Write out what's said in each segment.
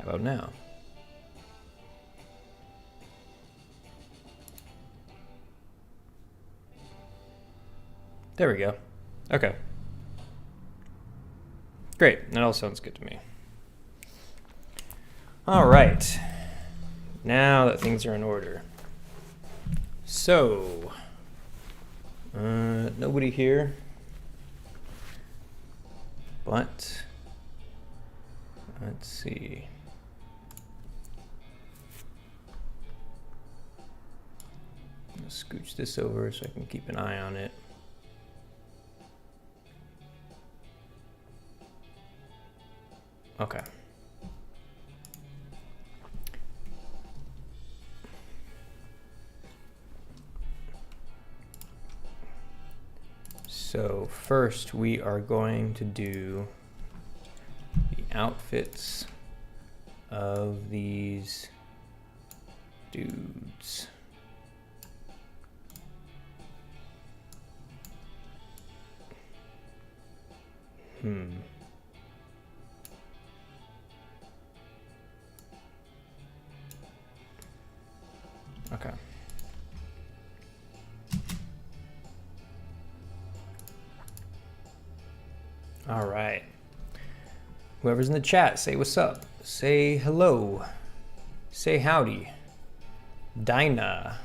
How about now? There we go. Okay. Great, that all sounds good to me. All right, now that things are in order. So, nobody here, but let's see. I'm gonna scooch this over so I can keep an eye on it. Okay. So first we are going to do the outfits of these dudes. Okay. All right. Whoever's in the chat, say what's up. Say hello. Say howdy. Dinah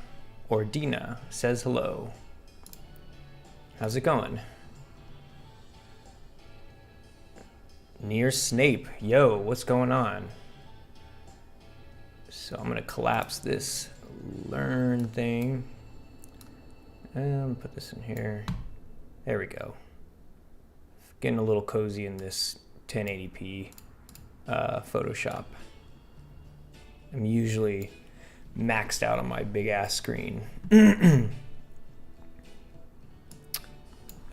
or Dina says hello. How's it going? Near Snape. Yo, what's going on? So I'm gonna collapse this learn thing and put this in here. There we go. Getting a little cozy in this 1080p Photoshop. I'm usually maxed out on my big ass screen.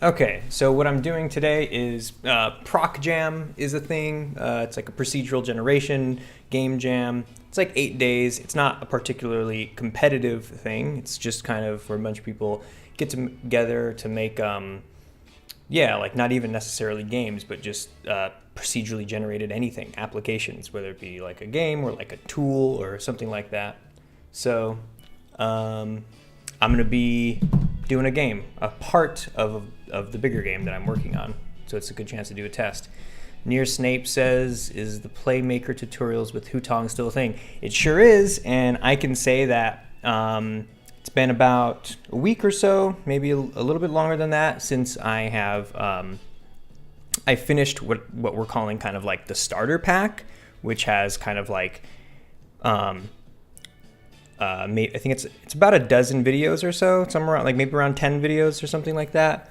Okay, so what I'm doing today is Procjam is a thing. It's like a procedural generation game jam. It's like 8 days. It's not a particularly competitive thing. It's just kind of where a bunch of people get together to make, like not even necessarily games, but just procedurally generated anything, applications, whether it be like a game or like a tool or something like that. So I'm going to be doing a game, a part of the bigger game that I'm working on. So it's a good chance to do a test. Near Snape says, is the Playmaker tutorials with Hutong still a thing? It sure is, and I can say that it's been about a week or so, maybe a little bit longer than that, since I have I finished what we're calling kind of like the starter pack, which has kind of like I think it's about a dozen videos or so, somewhere around, like maybe around 10 videos or something like that,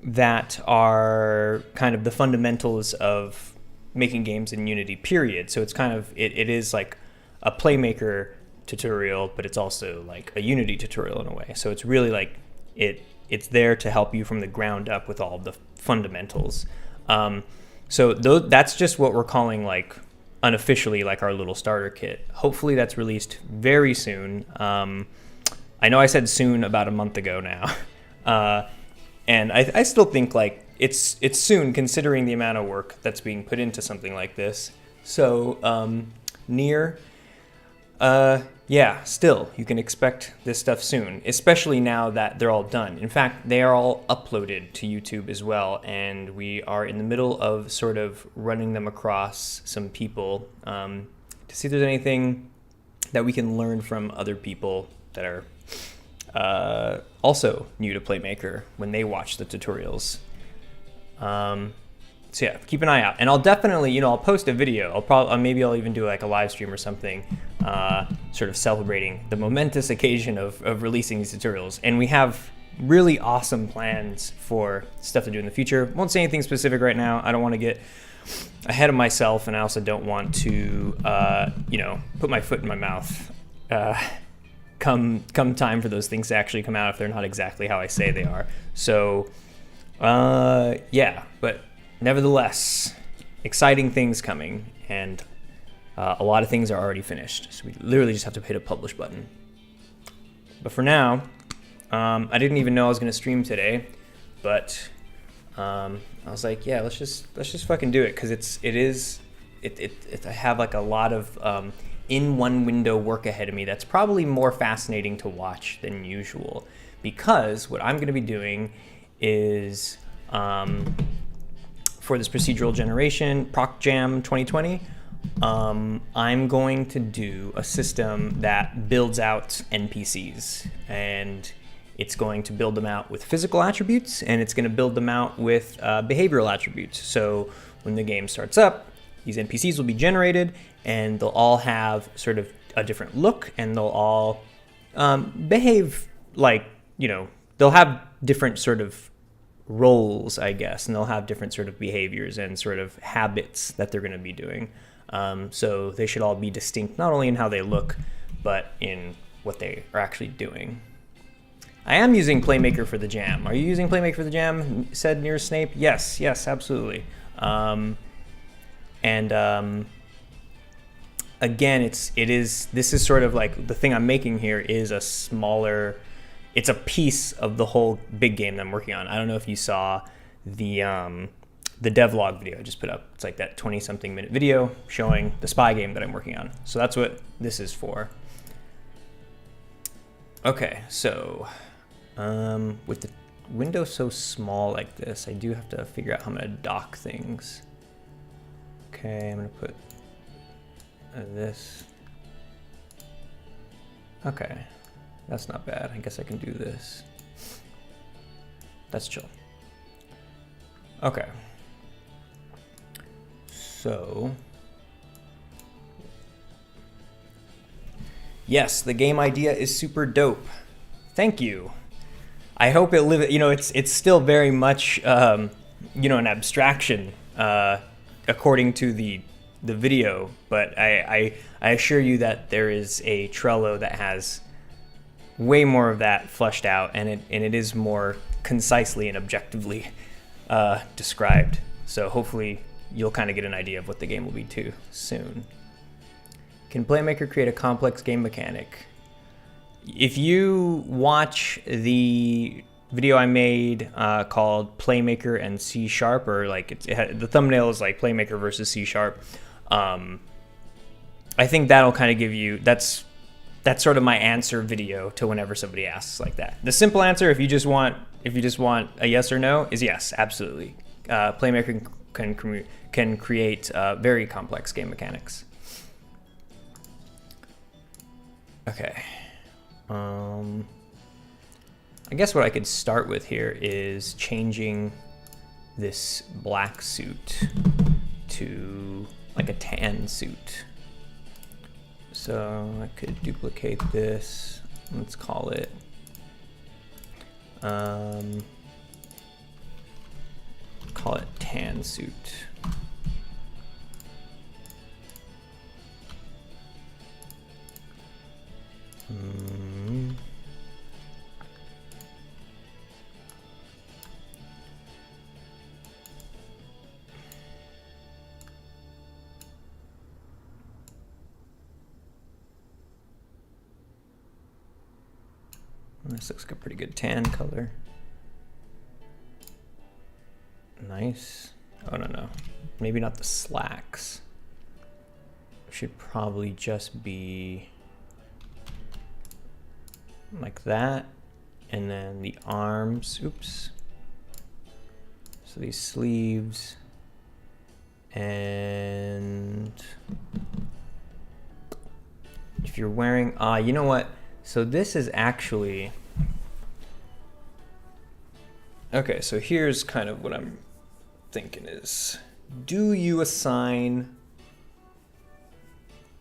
that are kind of the fundamentals of making games in Unity, period. So it's kind of, it is like a Playmaker tutorial, but it's also like a Unity tutorial in a way. So it's really like, it's there to help you from the ground up with all of the fundamentals. So that's just what we're calling like unofficially like our little starter kit. Hopefully that's released very soon. I know I said soon about a month ago now. And I still think like it's soon, considering the amount of work that's being put into something like this. So still, you can expect this stuff soon, especially now that they're all done. In fact, they are all uploaded to YouTube as well, and we are in the middle of sort of running them across some people to see if there's anything that we can learn from other people that are also new to Playmaker when they watch the tutorials. So yeah, keep an eye out, and I'll definitely, I'll post a video. Maybe I'll even do like a live stream or something, sort of celebrating the momentous occasion of releasing these tutorials. And we have really awesome plans for stuff to do in the future. Won't say anything specific right now. I don't want to get ahead of myself, and I also don't want to, put my foot in my mouth. Come time for those things to actually come out if they're not exactly how I say they are. So, but nevertheless, exciting things coming, and a lot of things are already finished. So we literally just have to hit a publish button. But for now, I didn't even know I was going to stream today, but I was like, yeah, let's just fucking do it, because it is I have like a lot of in one window work ahead of me that's probably more fascinating to watch than usual, because what I'm going to be doing is for this procedural generation Procjam 2020, I'm going to do a system that builds out NPCs, and it's going to build them out with physical attributes, and it's going to build them out with behavioral attributes. So when the game starts up, these NPCs will be generated, and they'll all have sort of a different look, and they'll all behave like, they'll have different sort of roles, I guess, and they'll have different sort of behaviors and sort of habits that they're going to be doing. So they should all be distinct, not only in how they look, but in what they are actually doing. I am using Playmaker for the jam. Are you using Playmaker for the jam? Said near Snape. Yes, absolutely. Again, this is sort of like the thing I'm making here is a smaller, it's a piece of the whole big game that I'm working on. I don't know if you saw the devlog video I just put up. It's like that 20-something minute video showing the spy game that I'm working on. So that's what this is for. Okay, so with the window so small like this, I do have to figure out how I'm going to dock things. Okay, I'm going to put this. Okay, that's not bad. I guess I can do this. That's chill. Okay. So, yes, the game idea is super dope. Thank you. I hope it it's still very much an abstraction according to the video, but I assure you that there is a Trello that has way more of that fleshed out, and it is more concisely and objectively described. So hopefully you'll kind of get an idea of what the game will be too soon. Can Playmaker create a complex game mechanic? If you watch the video I made called Playmaker and C#, or like the thumbnail is like Playmaker versus C#, I think that'll kind of give you, that's sort of my answer video to whenever somebody asks like that. The simple answer, if you just want a yes or no, is yes, absolutely. Playmaker can create very complex game mechanics. Okay. I guess what I could start with here is changing this black suit to like a tan suit. So I could duplicate this. Let's call it tan suit. This looks like a pretty good tan color. Nice. Oh, no. Maybe not the slacks. Should probably just be like that. And then the arms, oops. So these sleeves. And if you're wearing, you know what? So this is actually, okay, so here's kind of what I'm thinking is, do you assign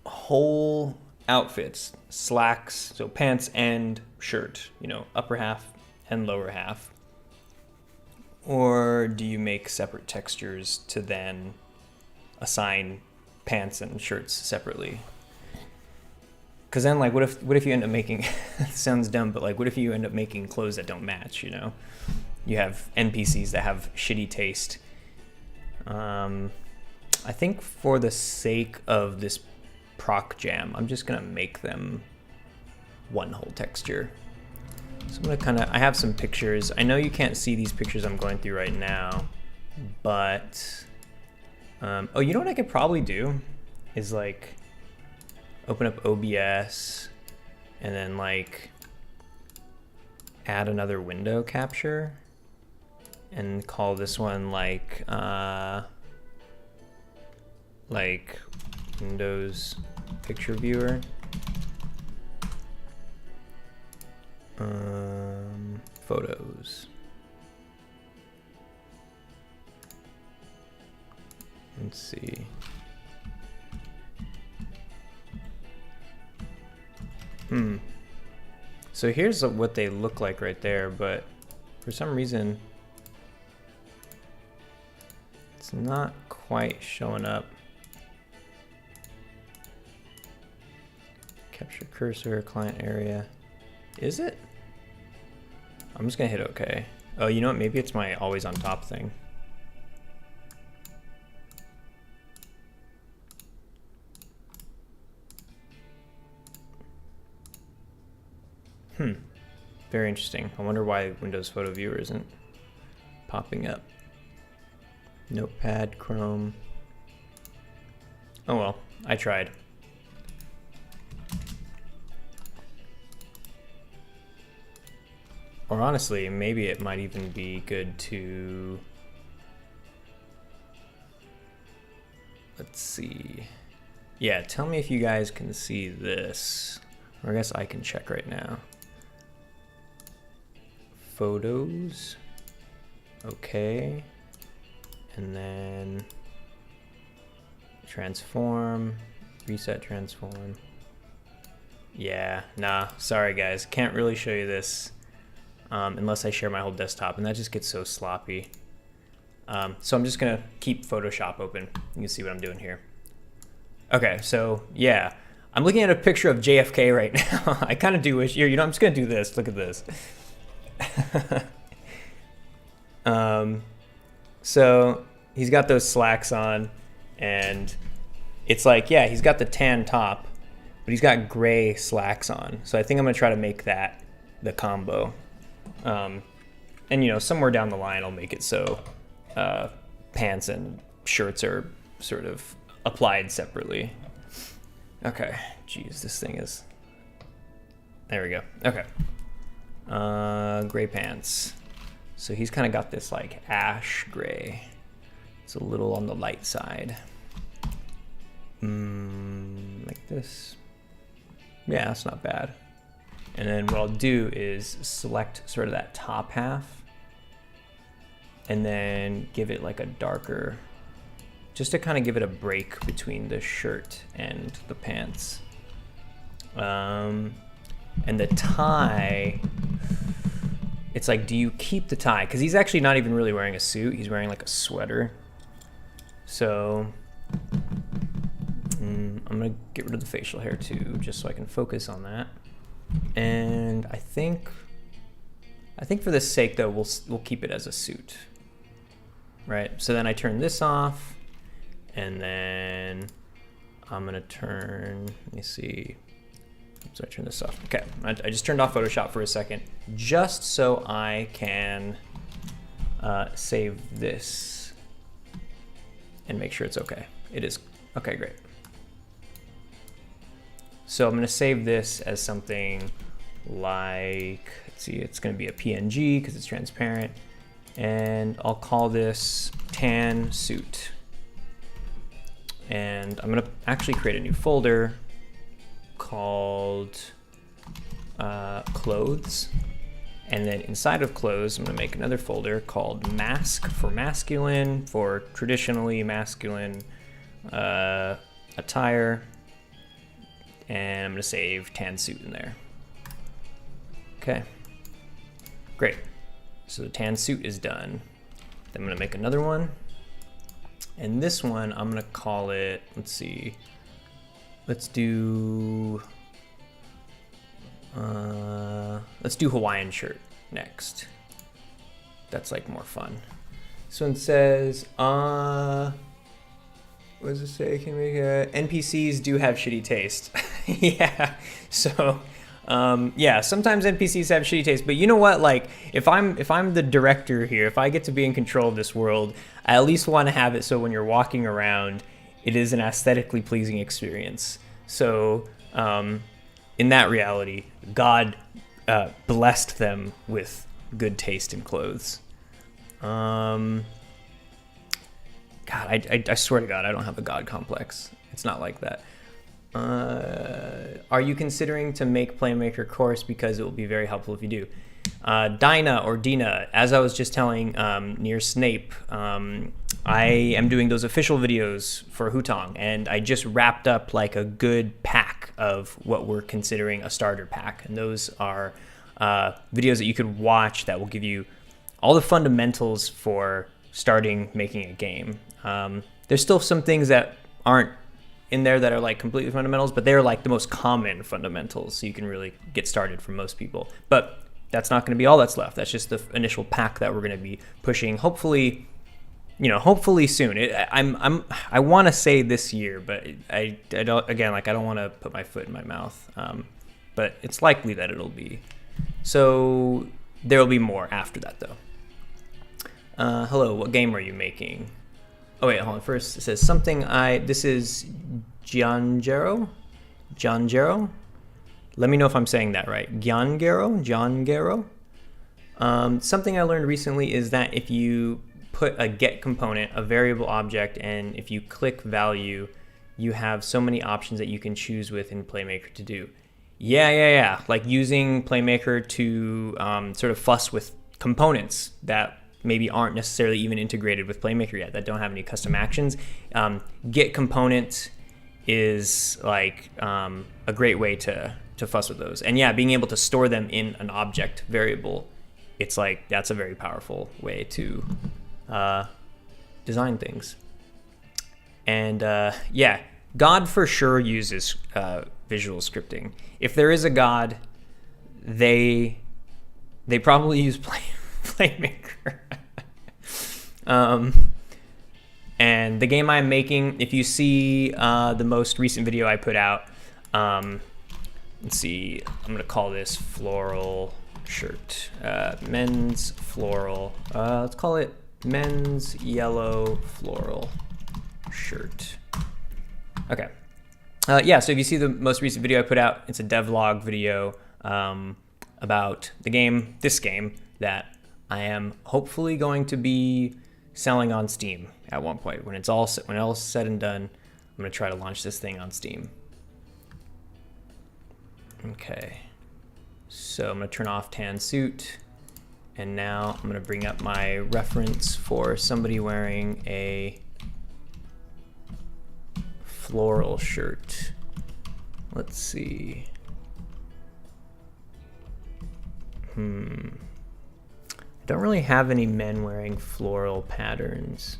whole outfits, slacks, so pants and shirt, upper half and lower half, or do you make separate textures to then assign pants and shirts separately? Because then, like, what if you end up making, it sounds dumb, but like, what if you end up making clothes that don't match, You have NPCs that have shitty taste. I think for the sake of this Procjam, I'm just gonna make them one whole texture. So I'm gonna I have some pictures. I know you can't see these pictures I'm going through right now, but Oh, you know what I could probably do is like open up OBS and then like add another window capture and call this one like Windows Picture Viewer. Photos. Let's see. So here's what they look like right there, but for some reason it's not quite showing up. Capture cursor, client area. Is it? I'm just gonna hit OK. Oh, you know what? Maybe it's my always on top thing. Very interesting. I wonder why Windows Photo Viewer isn't popping up. Notepad, Chrome. Oh well, I tried. Or honestly, maybe it might even be good to... Let's see. Yeah, tell me if you guys can see this. Or I guess I can check right now. Photos. Okay. And then transform, reset transform. Yeah, nah, sorry guys. Can't really show you this unless I share my whole desktop, and that just gets so sloppy. So I'm just gonna keep Photoshop open. You can see what I'm doing here. Okay, so yeah, I'm looking at a picture of JFK right now. I kind of do wish, you know, I'm just gonna do this. Look at this. So he's got those slacks on, and it's like, yeah, he's got the tan top, but he's got gray slacks on. So I think I'm gonna try to make that the combo. And you know, somewhere down the line, I'll make it so pants and shirts are sort of applied separately. Okay, geez, this thing is, there we go. Okay, gray pants. So he's kind of got this like ash gray. It's a little on the light side. Like this. Yeah, that's not bad. And then what I'll do is select sort of that top half and then give it like a darker, just to kind of give it a break between the shirt and the pants. And the tie, it's like, do you keep the tie? Because he's actually not even really wearing a suit. He's wearing like a sweater. So I'm gonna get rid of the facial hair too, just so I can focus on that. And I think for the sake though, we'll keep it as a suit, right? So then I turn this off, and then I'm gonna turn, let me see. So I turn this off. Okay, I just turned off Photoshop for a second, just so I can save this and make sure it's okay. It is, okay, great. So I'm gonna save this as something like, let's see, it's gonna be a PNG because it's transparent. And I'll call this tan suit. And I'm gonna actually create a new folder called clothes. And then inside of clothes, I'm gonna make another folder called mask for masculine, for traditionally masculine attire. And I'm gonna save tan suit in there. Okay, great. So the tan suit is done. Then I'm gonna make another one. And this one, I'm gonna call it, let's see, let's do Hawaiian shirt next. That's like more fun. This one says, what does it say? Can we NPCs do have shitty taste. Yeah. So Yeah, sometimes NPCs have shitty taste, but you know what? Like, if I'm the director here, if I get to be in control of this world, I at least want to have it so when you're walking around, it is an aesthetically pleasing experience. So, in that reality, God blessed them with good taste in clothes. God, I swear to God, I don't have a God complex. It's not like that. Are you considering to make Playmaker course because it will be very helpful if you do? Dinah or Dina, as I was just telling near Snape, I am doing those official videos for Hutong, and I just wrapped up like a good pack of what we're considering a starter pack, and those are videos that you could watch that will give you all the fundamentals for starting making a game. There's still some things that aren't in there that are like completely fundamentals, but they're like the most common fundamentals, so you can really get started for most people. But that's not going to be all that's left. That's just the initial pack that we're going to be pushing. Hopefully, hopefully soon. I want to say this year, but I don't. Again, like I don't want to put my foot in my mouth. But it's likely that it'll be. So there will be more after that, though. Hello, what game are you making? Oh wait, hold on. First, it says something. This is Giangero. Let me know if I'm saying that right. Giangero. Something I learned recently is that if you put a get component, a variable object, and if you click value, you have so many options that you can choose with in Playmaker to do. Yeah. Like using Playmaker to sort of fuss with components that maybe aren't necessarily even integrated with Playmaker yet, that don't have any custom actions. Get component is like a great way to fuss with those. And yeah, being able to store them in an object variable, it's like that's a very powerful way to design things. And yeah, God for sure uses visual scripting. If there is a God, they probably use Playmaker. And the game I'm making, if you see the most recent video I put out, let's see, I'm gonna call this floral shirt, men's floral, let's call it men's yellow floral shirt. Okay. Yeah, so if you see the most recent video I put out, it's a devlog video about this game that I am hopefully going to be selling on Steam at one point. When it's all said and done, I'm gonna try to launch this thing on Steam. Okay, so I'm gonna turn off tan suit, and now I'm gonna bring up my reference for somebody wearing a floral shirt. Let's see. Don't really have any men wearing floral patterns,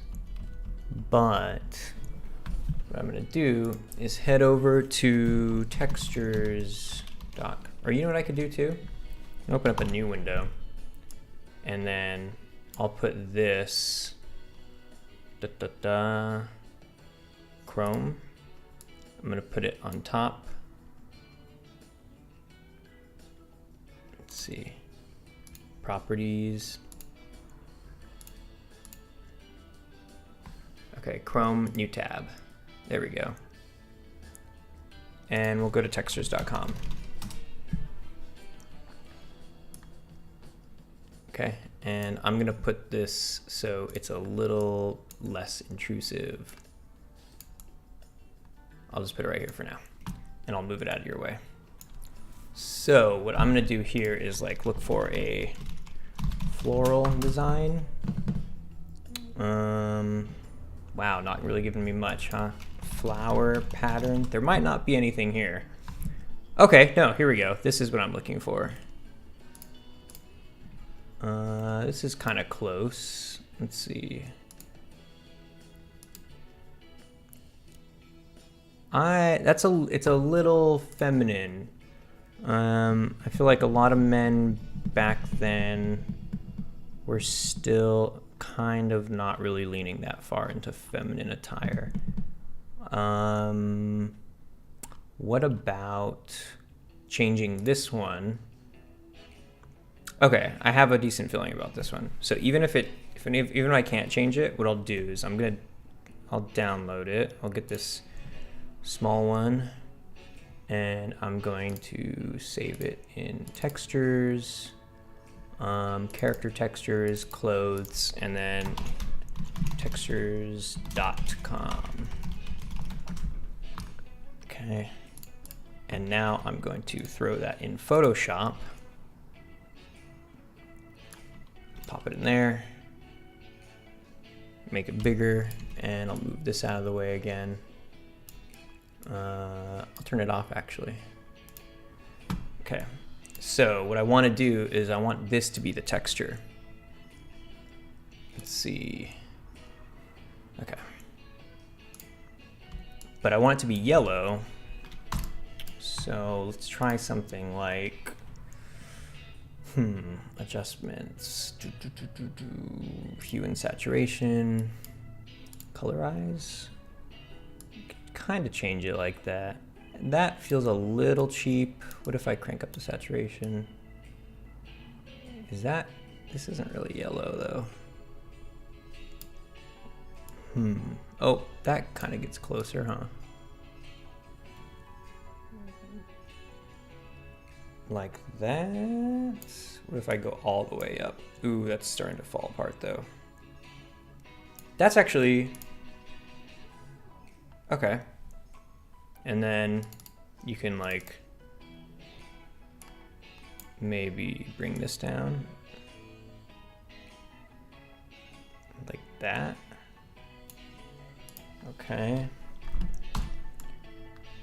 but what I'm gonna do is head over to textures. Or you know what I could do too? Open up a new window, and then I'll put this Chrome. I'm gonna put it on top. Let's see. Properties. Okay, Chrome, new tab. There we go. And we'll go to textures.com. Okay, and I'm gonna put this so it's a little less intrusive. I'll just put it right here for now, and I'll move it out of your way. So what I'm gonna do here is like look for a floral design. Wow, not really giving me much, huh? Flower pattern. There might not be anything here. Okay, no, here we go. This is what I'm looking for. This is kind of close. Let's see. It's a little feminine. I feel like a lot of men back then were still kind of not really leaning that far into feminine attire. What about changing this one. Okay, I have a decent feeling about this one. So even if I can't change it, what I'll do is I'll download it. I'll get this small one, and I'm going to save it in textures, character textures, clothes, and then textures.com. Okay. And now I'm going to throw that in Photoshop. Pop it in there. Make it bigger, and I'll move this out of the way again. I'll turn it off actually. Okay, so what I want to do is I want this to be the texture. Let's see. Okay. But I want it to be yellow. So let's try something like, adjustments, hue and saturation, colorize. Kind of change it like that. That feels a little cheap. What if I crank up the saturation? This isn't really yellow though. Oh, that kind of gets closer, huh? Like that. What if I go all the way up? Ooh, that's starting to fall apart though. That's actually okay. And then you can like maybe bring this down like that. Okay.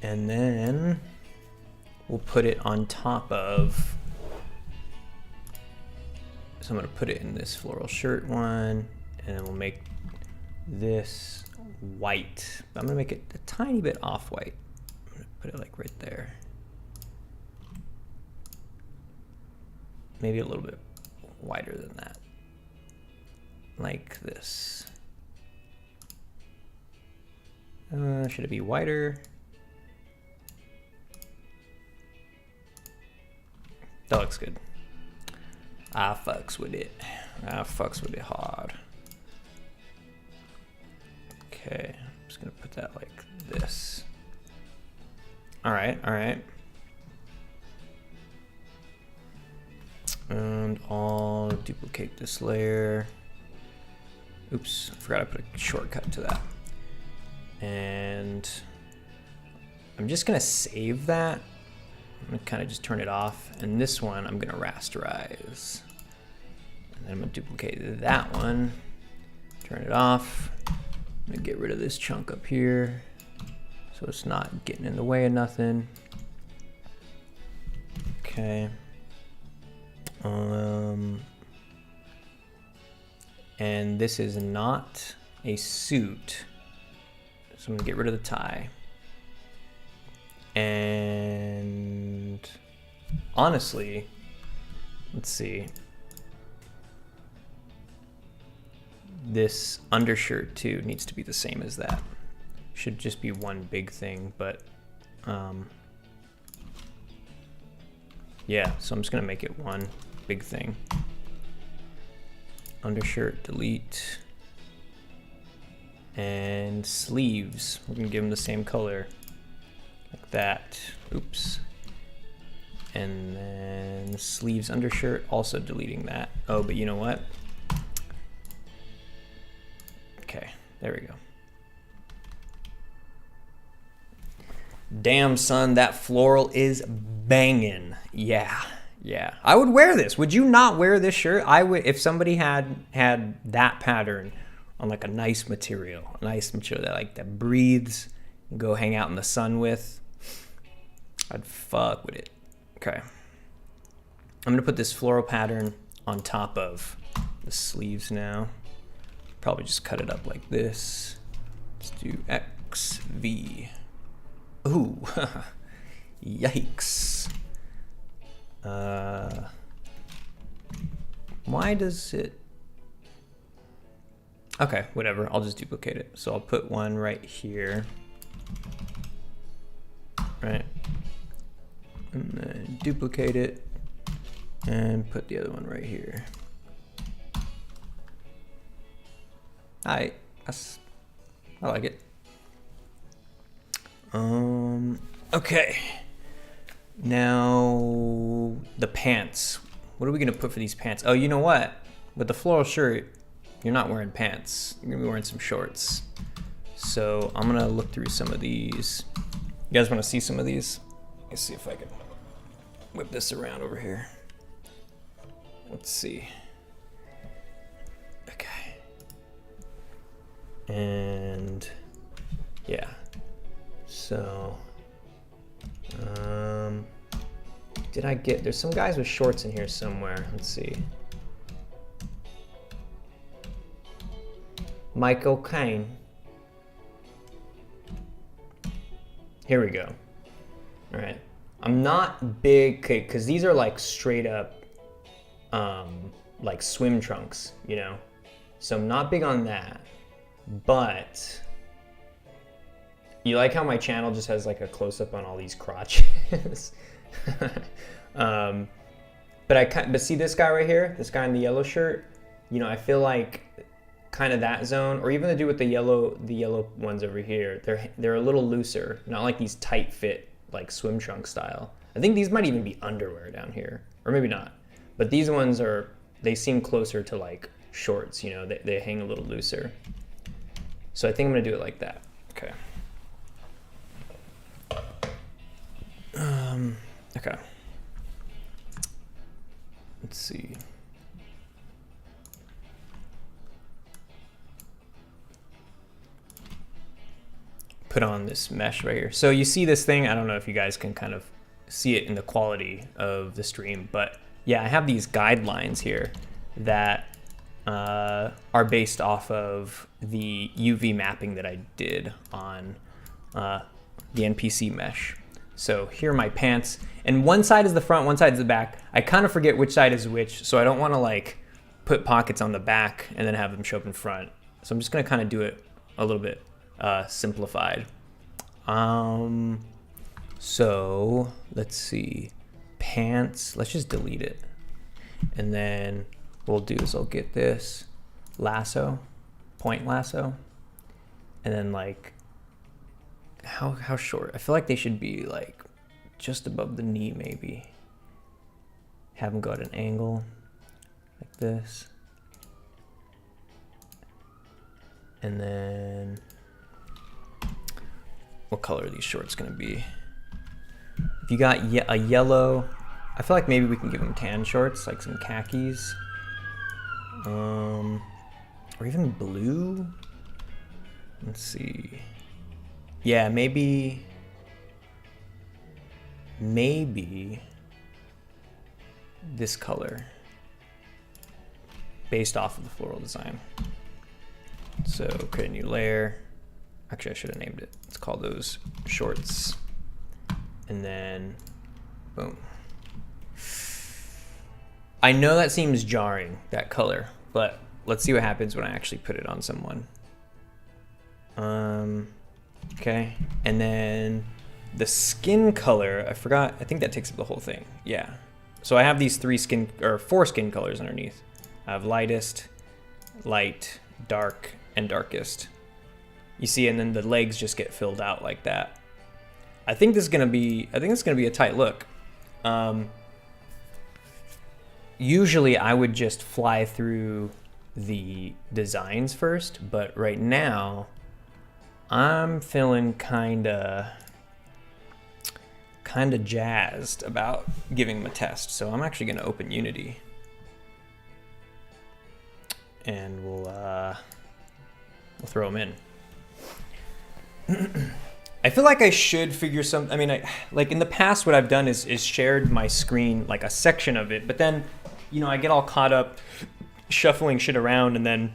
And then we'll put it on top of, so I'm gonna put it in this floral shirt one, and then we'll make this white. I'm gonna make it a tiny bit off-white. I'm gonna put it like right there. Maybe a little bit wider than that. Like this. Should it be wider? That looks good. I fucks with it. I fucks with it hard. Okay, I'm just gonna put that like this. All right, all right. And I'll duplicate this layer. Oops, I forgot I put a shortcut to that. And I'm just gonna save that. I'm gonna kind of just turn it off. And this one, I'm gonna rasterize. And then I'm gonna duplicate that one, turn it off. I'm gonna get rid of this chunk up here so it's not getting in the way of nothing. Okay. And this is not a suit, so I'm gonna get rid of the tie. And honestly, let's see. This undershirt too needs to be the same as that. Should just be one big thing, but yeah, so I'm just gonna make it one big thing. Undershirt, delete. And sleeves, we're gonna give them the same color. Like that, oops. And then sleeves undershirt, also deleting that. Oh, but you know what? Okay, there we go. Damn son, that floral is banging. Yeah, yeah. I would wear this. Would you not wear this shirt? I would, if somebody had that pattern on like a nice material that breathes, go hang out in the sun with. I'd fuck with it. Okay. I'm gonna put this floral pattern on top of the sleeves now. Probably just cut it up like this. Let's do XV. Ooh, yikes. Why does it? Okay, whatever, I'll just duplicate it. So I'll put one right here. Right. and then duplicate it and put the other one right here. I like it. Okay. Now the pants. What are we gonna put for these pants? Oh, you know what? With the floral shirt, you're not wearing pants. You're gonna be wearing some shorts. So I'm gonna look through some of these. You guys wanna see some of these? Let's see if I can whip this around over here. Let's see. Okay. And yeah. So, did I get, there's some guys with shorts in here somewhere. Let's see. Michael Caine. Here we go. All right. I'm not big, because these are like straight up, like swim trunks, you know? So I'm not big on that, but you like how my channel just has like a close up on all these crotches? But see this guy right here, this guy in the yellow shirt, you know, I feel like kind of that zone, or even the dude with the yellow ones over here, they're a little looser, not like these tight fit like swim trunk style. I think these might even be underwear down here, or maybe not. But these ones they seem closer to like shorts, you know, they hang a little looser. So I think I'm gonna do it like that. Okay. Okay. Let's see. Put on this mesh right here. So you see this thing, I don't know if you guys can kind of see it in the quality of the stream, but yeah, I have these guidelines here that are based off of the UV mapping that I did on the NPC mesh. So here are my pants, and one side is the front, one side is the back. I kind of forget which side is which, so I don't want to like put pockets on the back and then have them show up in front. So I'm just gonna kind of do it a little bit simplified. So let's see, pants, let's just delete it. And then what we'll do is I'll get this lasso, point lasso, and then like, how short? I feel like they should be like just above the knee maybe. Have them go at an angle like this. And then what color are these shorts gonna be? If you got a yellow, I feel like maybe we can give them tan shorts, like some khakis. Or even blue. Let's see. Yeah, maybe this color based off of the floral design. So create a new layer. Actually, I should have named it. Let's call those shorts. And then, boom. I know that seems jarring, that color, but let's see what happens when I actually put it on someone. Okay, and then the skin color, I forgot, I think that takes up the whole thing. Yeah, so I have these four skin colors underneath. I have lightest, light, dark, and darkest. You see, and then the legs just get filled out like that. I think this is gonna be a tight look. Usually I would just fly through the designs first, but right now I'm feeling kinda jazzed about giving them a test. So I'm actually gonna open Unity and we'll throw them in. I feel like I should figure some, I mean, like in the past what I've done is shared my screen, like a section of it, but then, you know, I get all caught up shuffling shit around, and then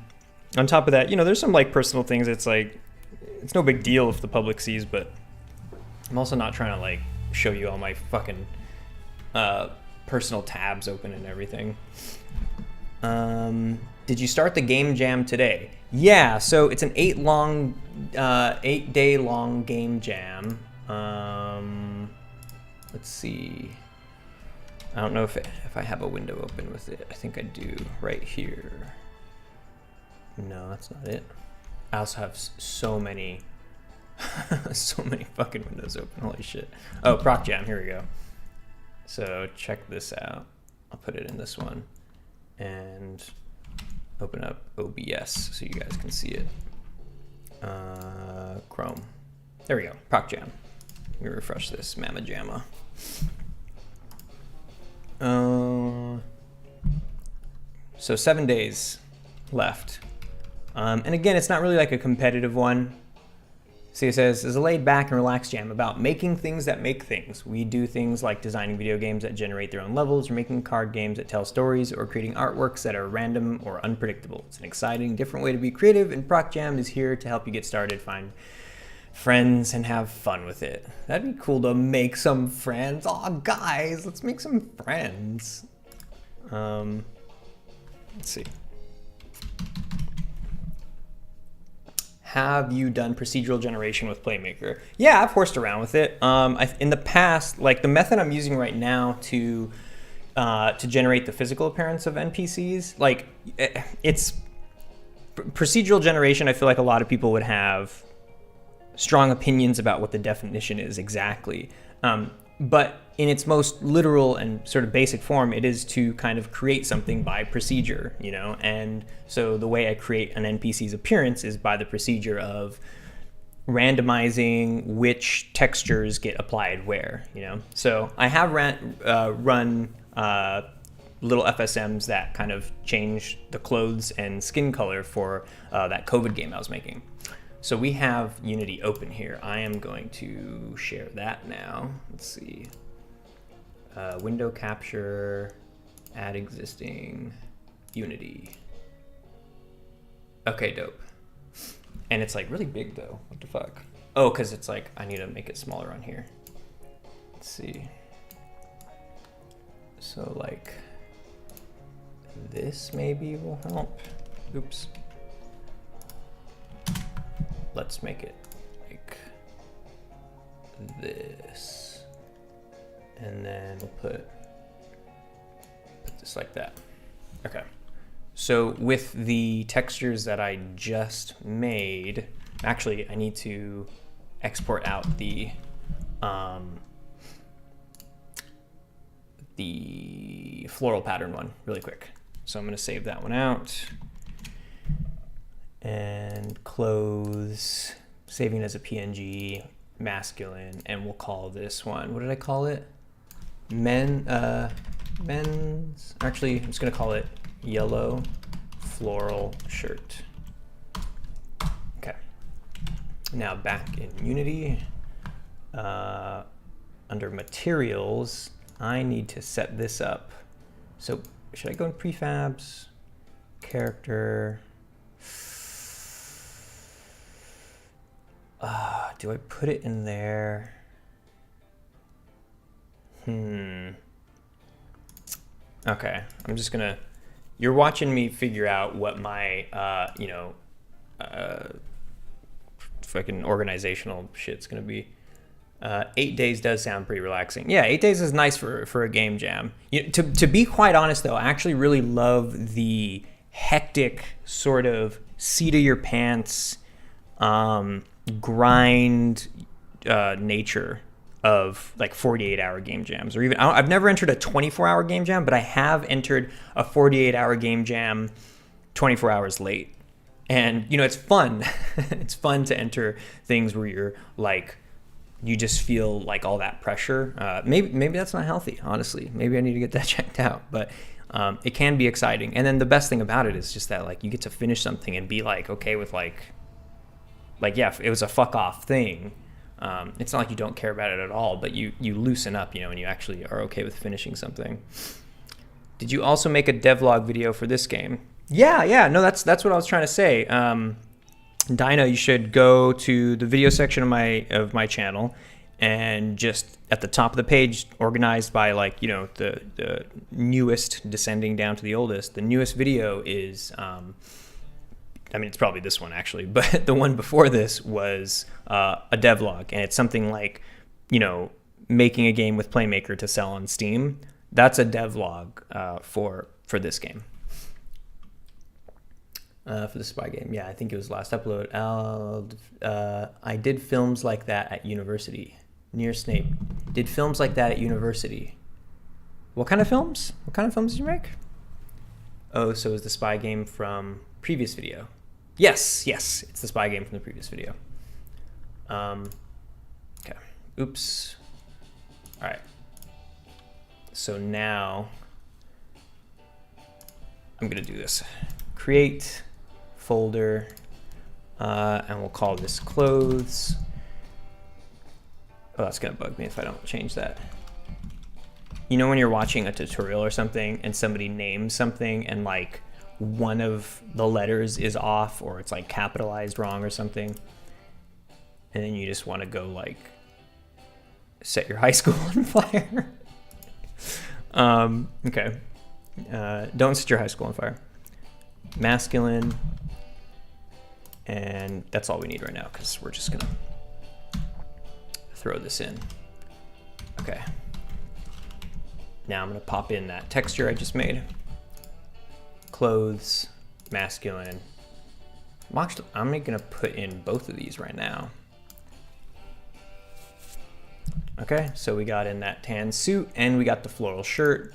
on top of that, you know, there's some like personal things. It's like, it's no big deal if the public sees, but I'm also not trying to like show you all my fucking personal tabs open and everything. Did you start the game jam today? Yeah, so it's an 8-day long game jam. let's see. I don't know if I have a window open with it. I think I do right here. No, that's not it. I also have so many, so many fucking windows open. Holy shit. Oh, Procjam, here we go. So check this out. I'll put it in this one and open up OBS so you guys can see it. Chrome. There we go, Procjam. Let me refresh this, Mama Jamma. So 7 days left. And again, it's not really like a competitive one. See, it says, is a laid back and relaxed jam about making things that make things. We do things like designing video games that generate their own levels, or making card games that tell stories, or creating artworks that are random or unpredictable. It's an exciting, different way to be creative, and Procjam is here to help you get started, find friends, and have fun with it. That'd be cool to make some friends. Aw, guys, let's make some friends. Let's see. Have you done procedural generation with Playmaker? Yeah, I've horsed around with it. In the past, like the method I'm using right now to generate the physical appearance of NPCs, like it's procedural generation. I feel like a lot of people would have strong opinions about what the definition is exactly. But in its most literal and sort of basic form, it is to kind of create something by procedure, you know? And so the way I create an NPC's appearance is by the procedure of randomizing which textures get applied where, you know? So I have run little FSMs that kind of change the clothes and skin color for that COVID game I was making. So we have Unity open here. I am going to share that now. Let's see. Window capture, add existing, Unity. Okay, dope. And it's like really big though. What the fuck? Oh, because it's like, I need to make it smaller on here. Let's see. So like this maybe will help. Oops. Let's make it like this. And then we'll put this like that. Okay. So with the textures that I just made, actually I need to export out the floral pattern one really quick. So I'm gonna save that one out. And clothes, saving as a PNG, masculine, and we'll call this one, what did I call it? Men's, actually, I'm just gonna call it yellow floral shirt. Okay, now back in Unity, under materials, I need to set this up. So should I go in prefabs, character, do I put it in there? Okay, I'm just gonna, you're watching me figure out what my, fucking organizational shit's gonna be. 8 days does sound pretty relaxing. Yeah, 8 days is nice for a game jam. To be quite honest though, I actually really love the hectic sort of seat of your pants, grind nature of like 48-hour game jams, or even I've never entered a 24-hour game jam, but I have entered a 48-hour game jam 24 hours late. And you know, it's fun. It's fun to enter things where you're like, you just feel like all that pressure. Maybe that's not healthy, honestly. Maybe I need to get that checked out, but it can be exciting. And then the best thing about it is just that like you get to finish something and be like okay with like yeah, it was a fuck off thing. It's not like you don't care about it at all, but you loosen up, you know, and you actually are okay with finishing something. Did you also make a devlog video for this game? Yeah, no, that's what I was trying to say. Dinah, you should go to the video section of my channel, and just at the top of the page, organized by like, you know, the newest descending down to the oldest, the newest video is I mean, it's probably this one actually, but the one before this was a devlog, and it's something like, you know, making a game with Playmaker to sell on Steam. That's a devlog for this game. For the spy game. Yeah, I think it was last upload. I did films like that at university. Near Snape. Did films like that at university. What kind of films? What kind of films did you make? Oh, so is the spy game from previous video? Yes, it's the spy game from the previous video. Okay, oops. All right. So now I'm gonna do this. Create folder, and we'll call this clothes. Oh, that's gonna bug me if I don't change that. You know when you're watching a tutorial or something and somebody names something and like one of the letters is off or it's like capitalized wrong or something, and then you just want to go like set your high school on fire. Okay. Don't set your high school on fire. Masculine. And that's all we need right now because we're just gonna throw this in. Okay. Now I'm gonna pop in that texture I just made. Clothes, masculine. I'm gonna put in both of these right now. Okay, so we got in that tan suit and we got the floral shirt.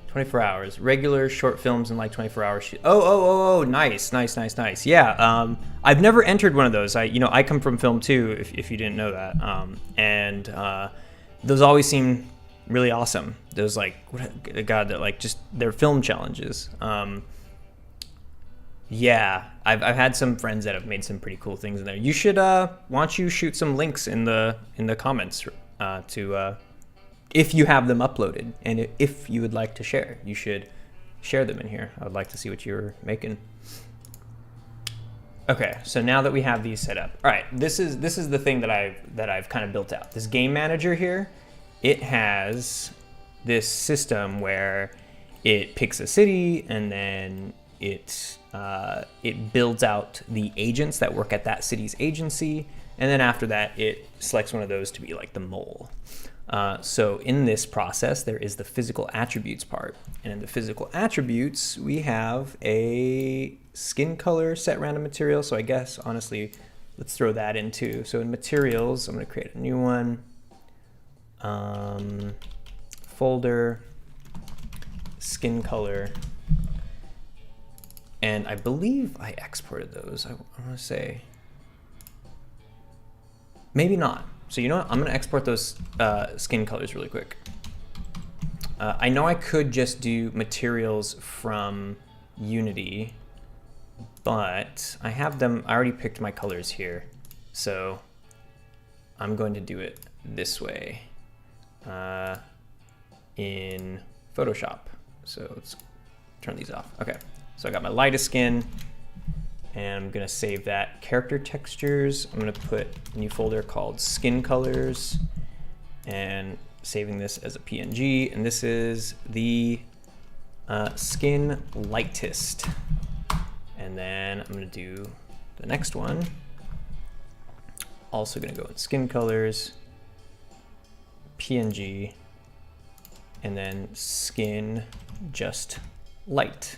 24 hours, regular short films in like 24 hours. Oh, nice. Yeah, I've never entered one of those. I come from film too, if you didn't know that. And those always seem really awesome. Those like, God, that like just they're film challenges. Yeah, I've had some friends that have made some pretty cool things in there. You should, why don't you shoot some links in the comments to if you have them uploaded, and if you would like to share, you should share them in here. I would like to see what you're making. Okay, so now that we have these set up, all right, this is the thing that I've kind of built out. This game manager here, it has this system where it picks a city and then it builds out the agents that work at that city's agency, and then after that it selects one of those to be like the mole. So in this process, there is the physical attributes part. And in the physical attributes, we have a skin color set random material. So I guess, honestly, let's throw that in too. So in materials, I'm going to create a new one. Folder, skin color. And I believe I exported those. I want to say, maybe not. So you know what? I'm gonna export those skin colors really quick. I know I could just do materials from Unity, but I have them, I already picked my colors here. So I'm going to do it this way in Photoshop. So let's turn these off. Okay, so I got my lightest skin. And I'm gonna save that. Character textures, I'm gonna put a new folder called skin colors and saving this as a PNG. And this is the skin lightest. And then I'm gonna do the next one. Also gonna go in skin colors, PNG, and then skin just light.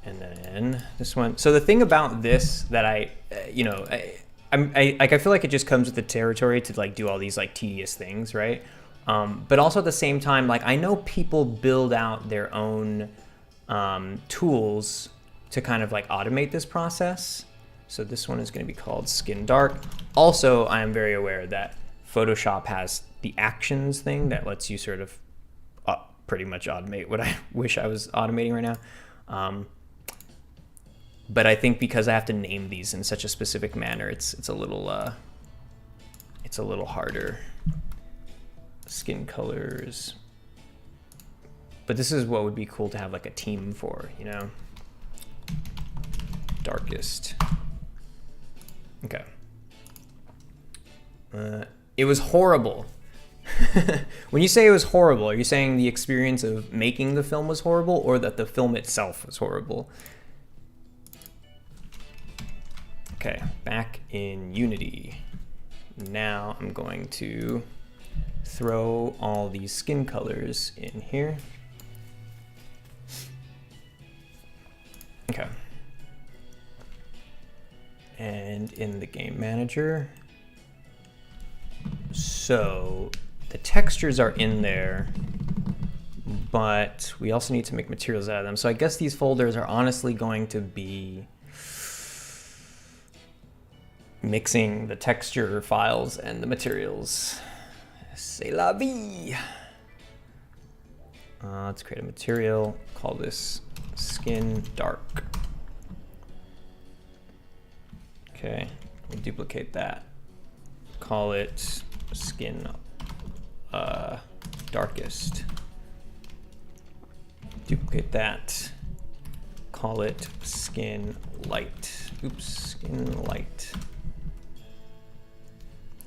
And then this one. So the thing about this that I feel like it just comes with the territory to like do all these like tedious things, right? But also at the same time, like I know people build out their own tools to kind of like automate this process. So this one is going to be called Skin Dark. Also, I am very aware that Photoshop has the actions thing that lets you sort of pretty much automate what I wish I was automating right now. But I think because I have to name these in such a specific manner, it's a little harder. Skin colors. But this is what would be cool to have like a team for, you know? Darkest. Okay. It was horrible. When you say it was horrible, are you saying the experience of making the film was horrible or that the film itself was horrible? Okay, back in Unity. now I'm going to throw all these skin colors in here. Okay. And in the game manager. So the textures are in there, but we also need to make materials out of them. So I guess these folders are honestly going to be mixing the texture files and the materials. C'est la vie. Let's create a material, call this skin dark. Okay, we'll duplicate that. Call it skin darkest. Duplicate that. Call it skin light. Oops, skin light.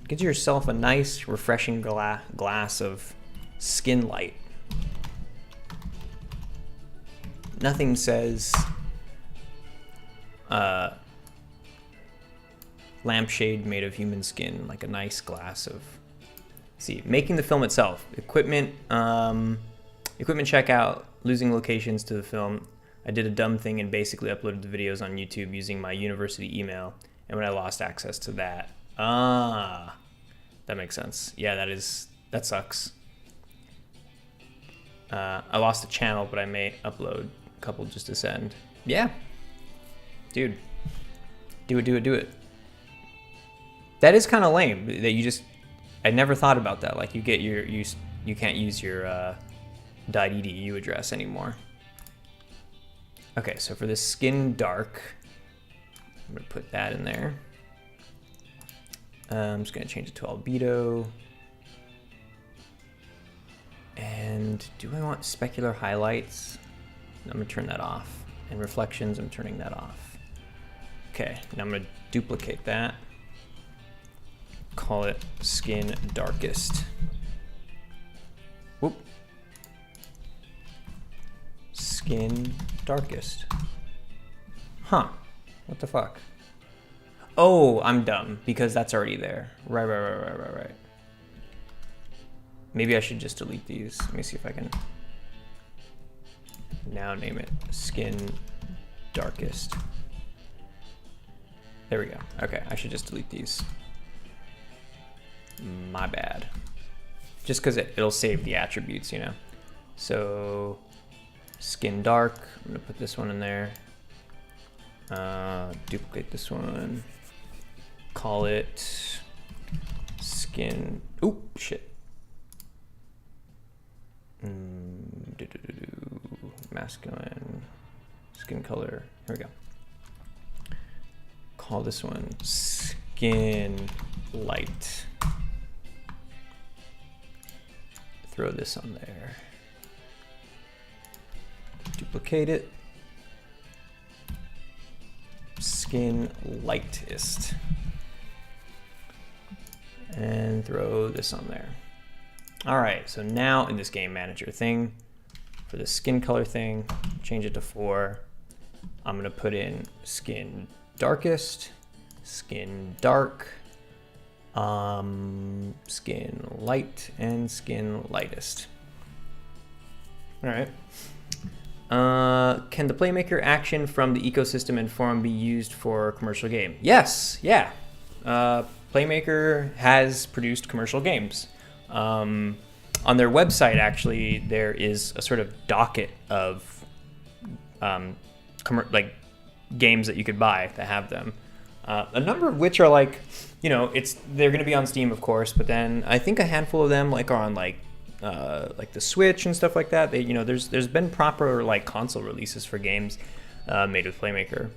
Get yourself a nice, refreshing glass of skin light. Nothing says lampshade made of human skin like a nice glass of. See, making the film itself, equipment checkout, losing locations to the film. I did a dumb thing and basically uploaded the videos on YouTube using my university email, and when I lost access to that, that makes sense. Yeah, that sucks. I lost a channel, but I may upload a couple just to send. Yeah, dude, do it. That is kind of lame that you just. I never thought about that. Like you get you can't use your .edu address anymore. Okay, so for this skin dark, I'm gonna put that in there. I'm just gonna change it to albedo. And do I want specular highlights? I'm gonna turn that off. And reflections, I'm turning that off. Okay, now I'm gonna duplicate that. Call it skin darkest. Whoop. Skin darkest. Huh, what the fuck? Oh, I'm dumb because that's already there. Right. Maybe I should just delete these. Let me see if I can now name it skin darkest. There we go. Okay, I should just delete these. My bad. Just because it'll save the attributes, you know. So skin dark, I'm gonna put this one in there. Duplicate this one. Call it skin. Oop, shit. Masculine skin color. Here we go. Call this one skin light. Throw this on there. Duplicate it. Skin lightest. And throw this on there. All right, so now in this game manager thing, for the skin color thing, change it to 4. I'm gonna put in skin darkest, skin dark, skin light, and skin lightest. All right. Can the Playmaker action from the ecosystem and forum be used for a commercial game? Yes, yeah. Playmaker has produced commercial games. On their website, actually, there is a sort of docket of like games that you could buy that have them. A number of which are like, you know, they're going to be on Steam, of course, but then I think a handful of them like are on like the Switch and stuff like that. They, you know, there's been proper like console releases for games made with Playmaker.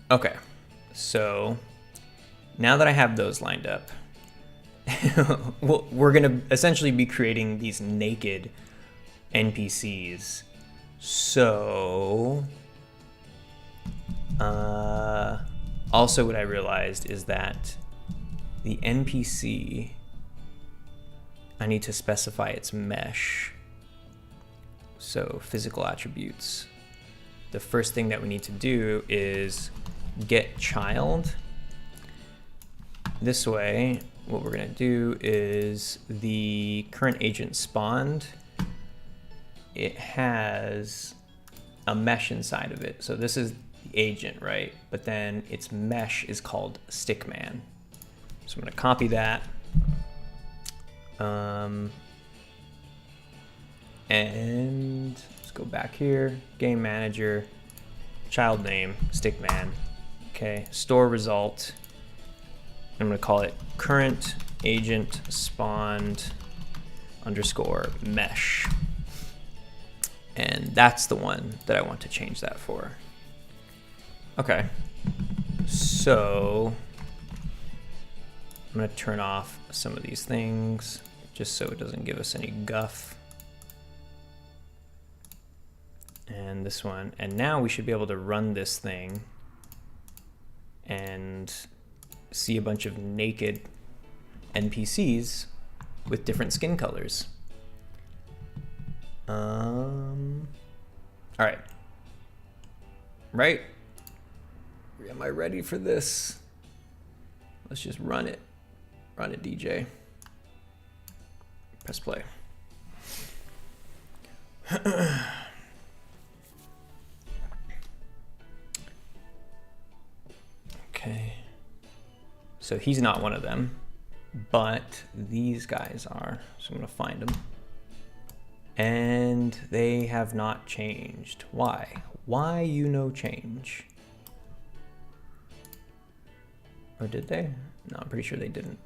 Okay, so now that I have those lined up, we're gonna essentially be creating these naked NPCs. So, also what I realized is that the NPC, I need to specify its mesh. So physical attributes. The first thing that we need to do is get child. This way, what we're gonna do is the current agent spawned, it has a mesh inside of it. So this is the agent, right? But then its mesh is called stickman. So I'm gonna copy that. And let's go back here, game manager, child name, stickman. Okay, store result. I'm gonna call it current agent spawned underscore mesh. And that's the one that I want to change that for. Okay, so I'm gonna turn off some of these things just so it doesn't give us any guff. And this one, and now we should be able to run this thing and see a bunch of naked NPCs with different skin colors. All right. Right? Am I ready for this? Let's just run it. Run it, DJ. Press play. Okay. So he's not one of them, but these guys are. So I'm gonna find them. And they have not changed. Why? Why change? Or did they? No, I'm pretty sure they didn't.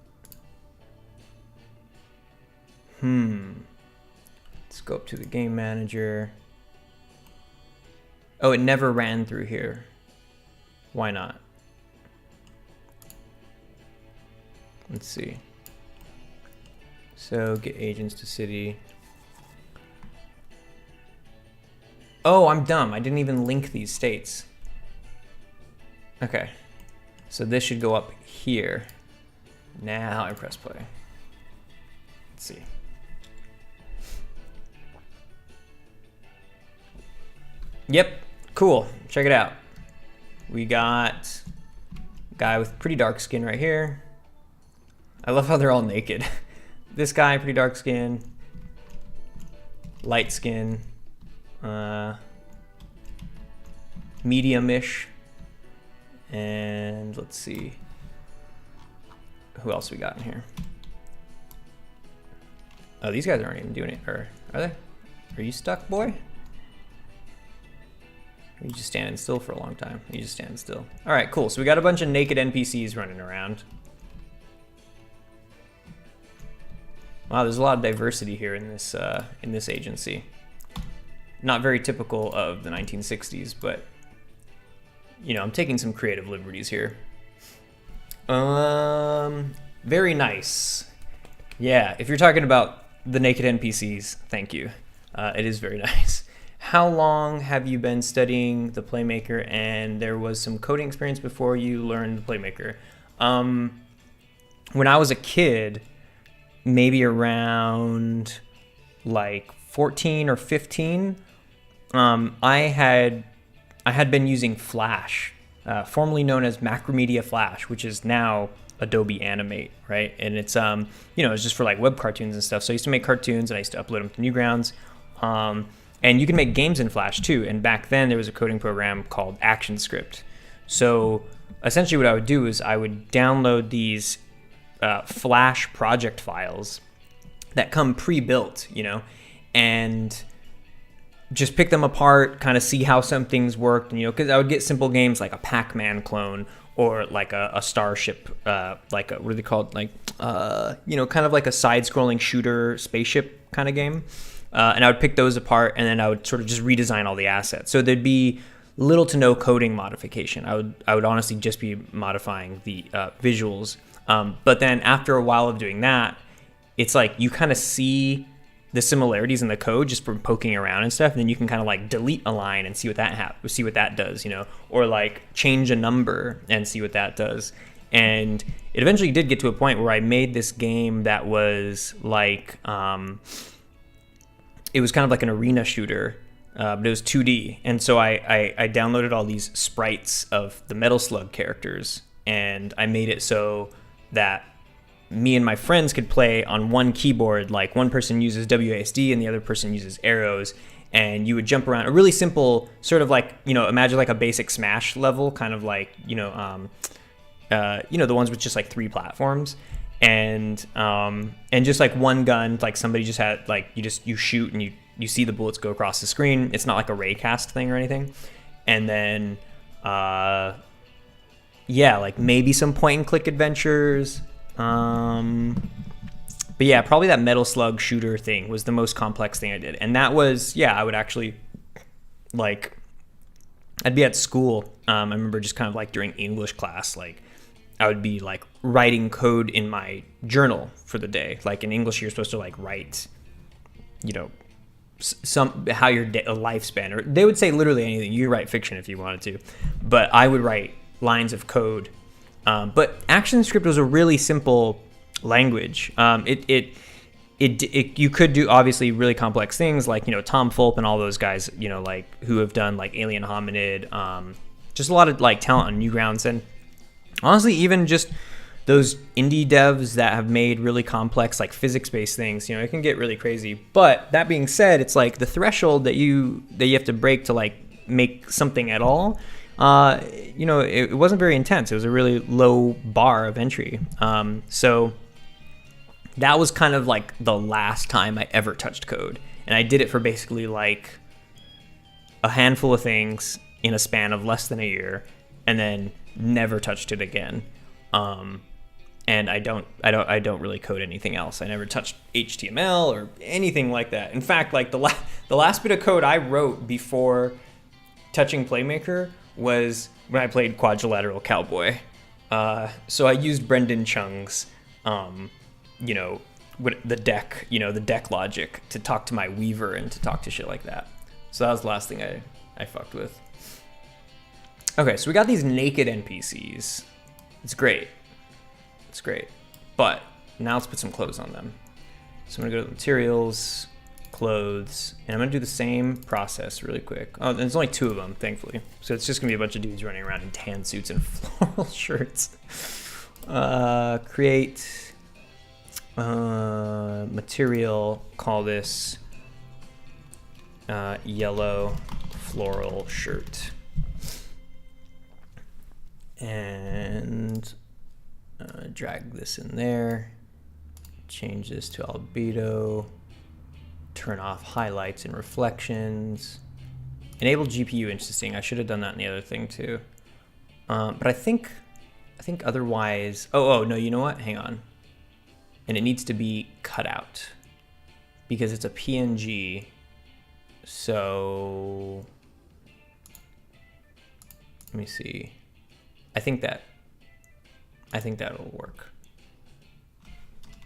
Let's go up to the game manager. Oh, it never ran through here. Why not? Let's see. So get agents to city. Oh, I'm dumb. I didn't even link these states. Okay. So this should go up here. Now I press play. Let's see. Yep, cool. Check it out. We got a guy with pretty dark skin right here. I love how they're all naked. This guy, pretty dark skin. Light skin. Medium-ish. And let's see. Who else we got in here? Oh, these guys aren't even doing it. Or are they? Are you stuck, boy? Are you just standing still for a long time? You just standing still. All right, cool. So we got a bunch of naked NPCs running around. Wow, there's a lot of diversity here in this agency. Not very typical of the 1960s, but you know, I'm taking some creative liberties here. Very nice. Yeah, if you're talking about the naked NPCs, thank you. It is very nice. How long have you been studying the Playmaker, and there was some coding experience before you learned the Playmaker? When I was a kid, maybe around like 14 or 15, I had been using Flash, formerly known as Macromedia Flash, which is now Adobe Animate, right? And it's you know, it's just for like web cartoons and stuff. So I used to make cartoons and I used to upload them to Newgrounds. And you can make games in Flash too. And back then there was a coding program called ActionScript. So essentially what I would do is I would download these Flash project files that come pre-built, you know, and just pick them apart, kind of see how some things worked, you know, because I would get simple games like a Pac-Man clone or like a Starship, like a, what are they called? Like, you know, kind of like a side-scrolling shooter spaceship kind of game. And I would pick those apart, and then I would sort of just redesign all the assets. So there'd be little to no coding modification. I would honestly just be modifying the visuals. But then after a while of doing that, it's like you kind of see the similarities in the code just from poking around and stuff, and then you can kind of like delete a line and see what that does, you know, or like change a number and see what that does. And it eventually did get to a point where I made this game that was like it was kind of like an arena shooter but it was 2D. And so I downloaded all these sprites of the Metal Slug characters, and I made it so that me and my friends could play on one keyboard. Like one person uses WASD and the other person uses arrows, and you would jump around. A really simple sort of like, imagine like a basic Smash level, kind of like, the ones with just like 3 platforms, and just like one gun, like somebody just had like, you shoot and you see the bullets go across the screen. It's not like a raycast thing or anything. And then, like maybe some point and click adventures. But yeah, probably that Metal Slug shooter thing was the most complex thing I did. And that was, I would actually, like, I'd be at school. I remember just kind of like during English class, like I would be like writing code in my journal for the day. Like in English, you're supposed to like write, how your lifespan, or they would say literally anything. You could write fiction if you wanted to, but I would write lines of code. But ActionScript was a really simple language. You could do obviously really complex things like, Tom Fulp and all those guys, like who have done like Alien Hominid, just a lot of like talent on Newgrounds. And honestly, even just those indie devs that have made really complex like physics-based things, it can get really crazy. But that being said, it's like the threshold that you have to break to like make something at all. It wasn't very intense. It was a really low bar of entry. So that was kind of like the last time I ever touched code. And I did it for basically like a handful of things in a span of less than a year, and then never touched it again. And I don't really code anything else. I never touched HTML or anything like that. In fact, like the last bit of code I wrote before touching Playmaker was when I played Quadrilateral Cowboy. So I used Brendan Chung's, the deck logic to talk to my Weaver and to talk to shit like that. So that was the last thing I fucked with. Okay, so we got these naked NPCs. It's great. But now let's put some clothes on them. So I'm gonna go to materials, clothes, and I'm gonna do the same process really quick. Oh, there's only 2 of them, thankfully. So it's just gonna be a bunch of dudes running around in tan suits and floral shirts. Create material, call this yellow floral shirt. And drag this in there, change this to albedo, turn off highlights and reflections, enable GPU instancing. I should have done that in the other thing too. But I think otherwise, oh no, you know what? Hang on. And it needs to be cut out because it's a PNG. So let me see. I think that'll work.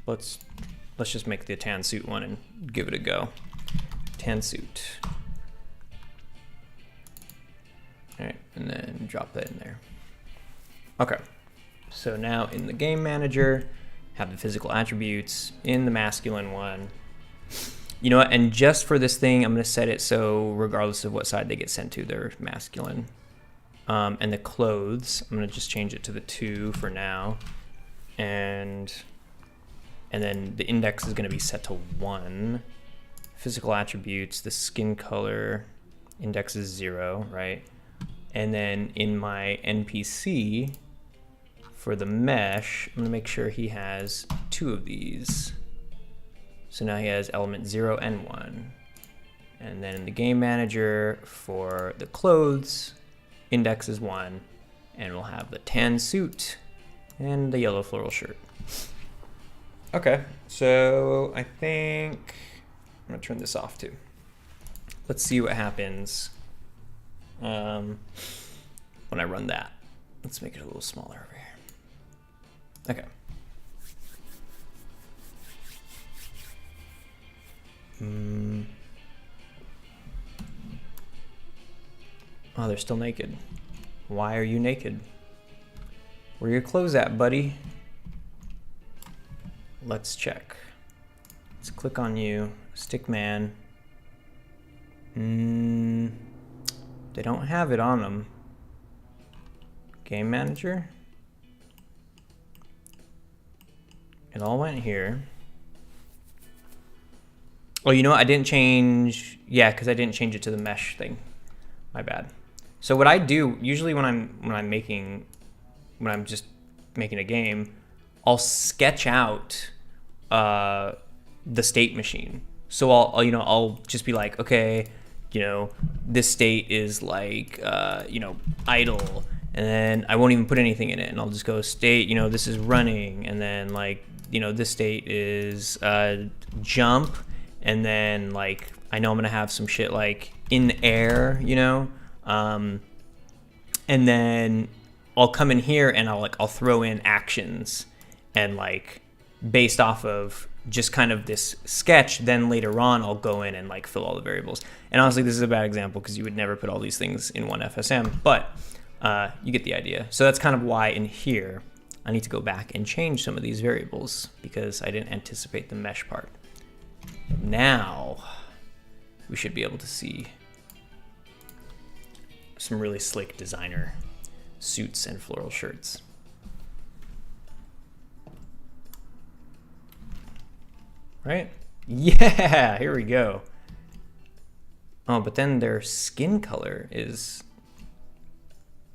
Let's just make the tan suit one and give it a go. Tan suit. All right, and then drop that in there. Okay, so now in the game manager, have the physical attributes in the masculine one. You know what, and just for this thing, I'm gonna set it so regardless of what side they get sent to, they're masculine. And the clothes, I'm gonna just change it to the 2 for now. And then the index is gonna be set to 1. Physical attributes, the skin color, index is 0, right? And then in my NPC, for the mesh, I'm gonna make sure he has 2 of these. So now he has element 0 and 1. And then in the game manager, for the clothes, index is 1, and we'll have the tan suit and the yellow floral shirt. Okay, so I think I'm gonna turn this off too. Let's see what happens when I run that. Let's make it a little smaller over here. Okay. Oh, they're still naked. Why are you naked? Where are your clothes at, buddy? Let's check. Let's click on you, stick man. They don't have it on them. Game manager. It all went here. Oh, you know what? I didn't change. Yeah, because I didn't change it to the mesh thing. My bad. So what I do usually when I'm just making a game, I'll sketch out the state machine. So I'll just be like, okay, this state is like idle, and then I won't even put anything in it, and I'll just go state, this is running, and then like this state is jump, and then like I know I'm gonna have some shit like in the air, and then I'll come in here and I'll throw in actions, and like based off of just kind of this sketch, then later on I'll go in and like fill all the variables. And honestly, this is a bad example because you would never put all these things in one FSM, but you get the idea. So that's kind of why in here I need to go back and change some of these variables because I didn't anticipate the mesh part. Now we should be able to see some really slick designer suits and floral shirts. Right? Yeah, here we go. Oh, but then their skin color is...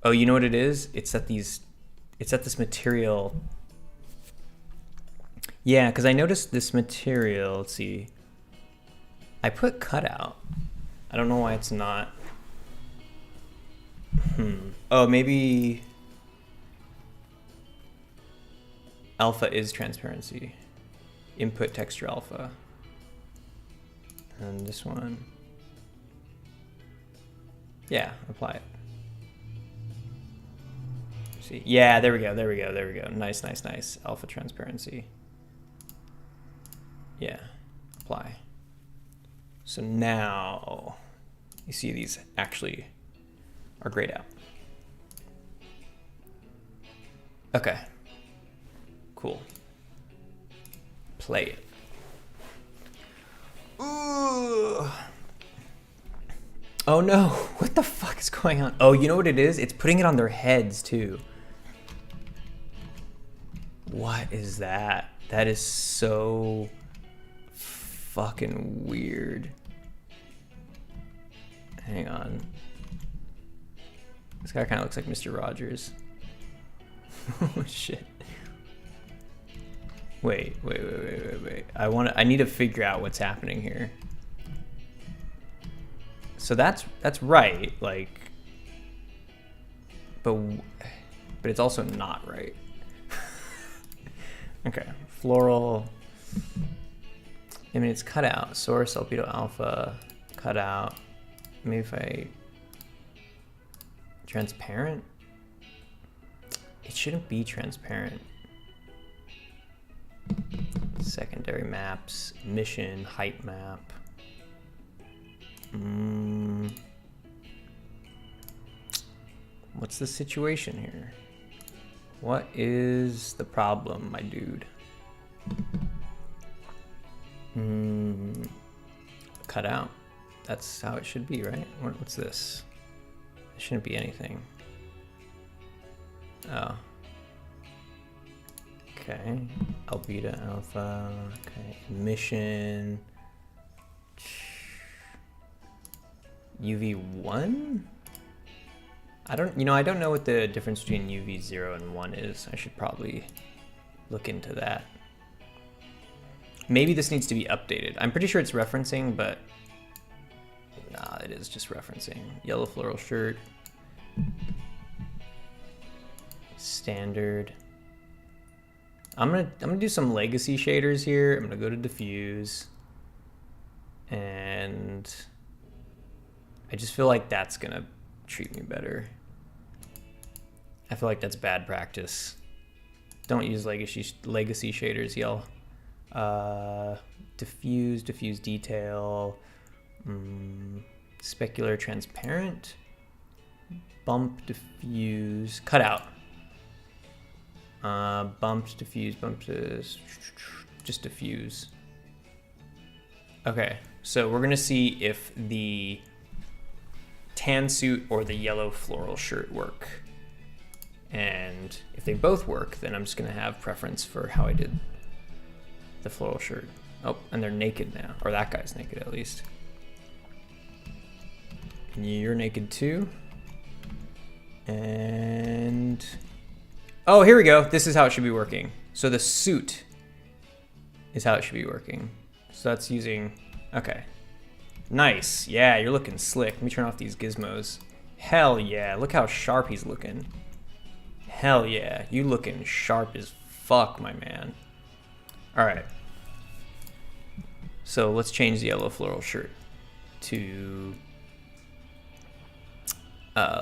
Oh, you know what it is? It's at this material. Yeah, because I noticed this material, let's see. I put cutout. I don't know why it's not. Oh, maybe alpha is transparency. Input texture alpha. And this one. Yeah, apply it. See, yeah, there we go. Nice. Alpha transparency. Yeah, apply. So now you see these actually are grayed out. Okay, cool. Play it. Ooh. Oh no, what the fuck is going on? Oh, you know what it is? It's putting it on their heads too. What is that? That is so fucking weird. Hang on. This guy kind of looks like Mr. Rogers. Oh shit. Wait. I need to figure out what's happening here. So that's right, like, but it's also not right. Okay, floral. I mean, it's cut out. Source albedo alpha, cut out. Maybe if I transparent. It shouldn't be transparent. Secondary maps, mission, height map. What's the situation here? What is the problem, my dude? Cut out. That's how it should be, right? What's this? It shouldn't be anything. Oh. Okay. Albedo alpha. Okay. Mission. UV1? I don't know what the difference between UV0 and 1 is. I should probably look into that. Maybe this needs to be updated. I'm pretty sure it's referencing, but nah, it is just referencing. Yellow floral shirt. Standard. I'm gonna do some legacy shaders here. I'm gonna go to diffuse, and I just feel like that's gonna treat me better. I feel like that's bad practice. Don't use legacy shaders, y'all. Diffuse detail, specular transparent, bump diffuse, cut out. Bump diffuse, just diffuse. Okay, so we're gonna see if the tan suit or the yellow floral shirt work? And if they both work, then I'm just gonna have preference for how I did the floral shirt. Oh, and they're naked now, or that guy's naked at least. And you're naked too. And, oh, here we go. This is how it should be working. So the suit is how it should be working. So that's using, okay. Nice, yeah, you're looking slick. Let me turn off these gizmos. Hell yeah, look how sharp he's looking. Hell yeah, you looking sharp as fuck, my man. All right. So let's change the yellow floral shirt to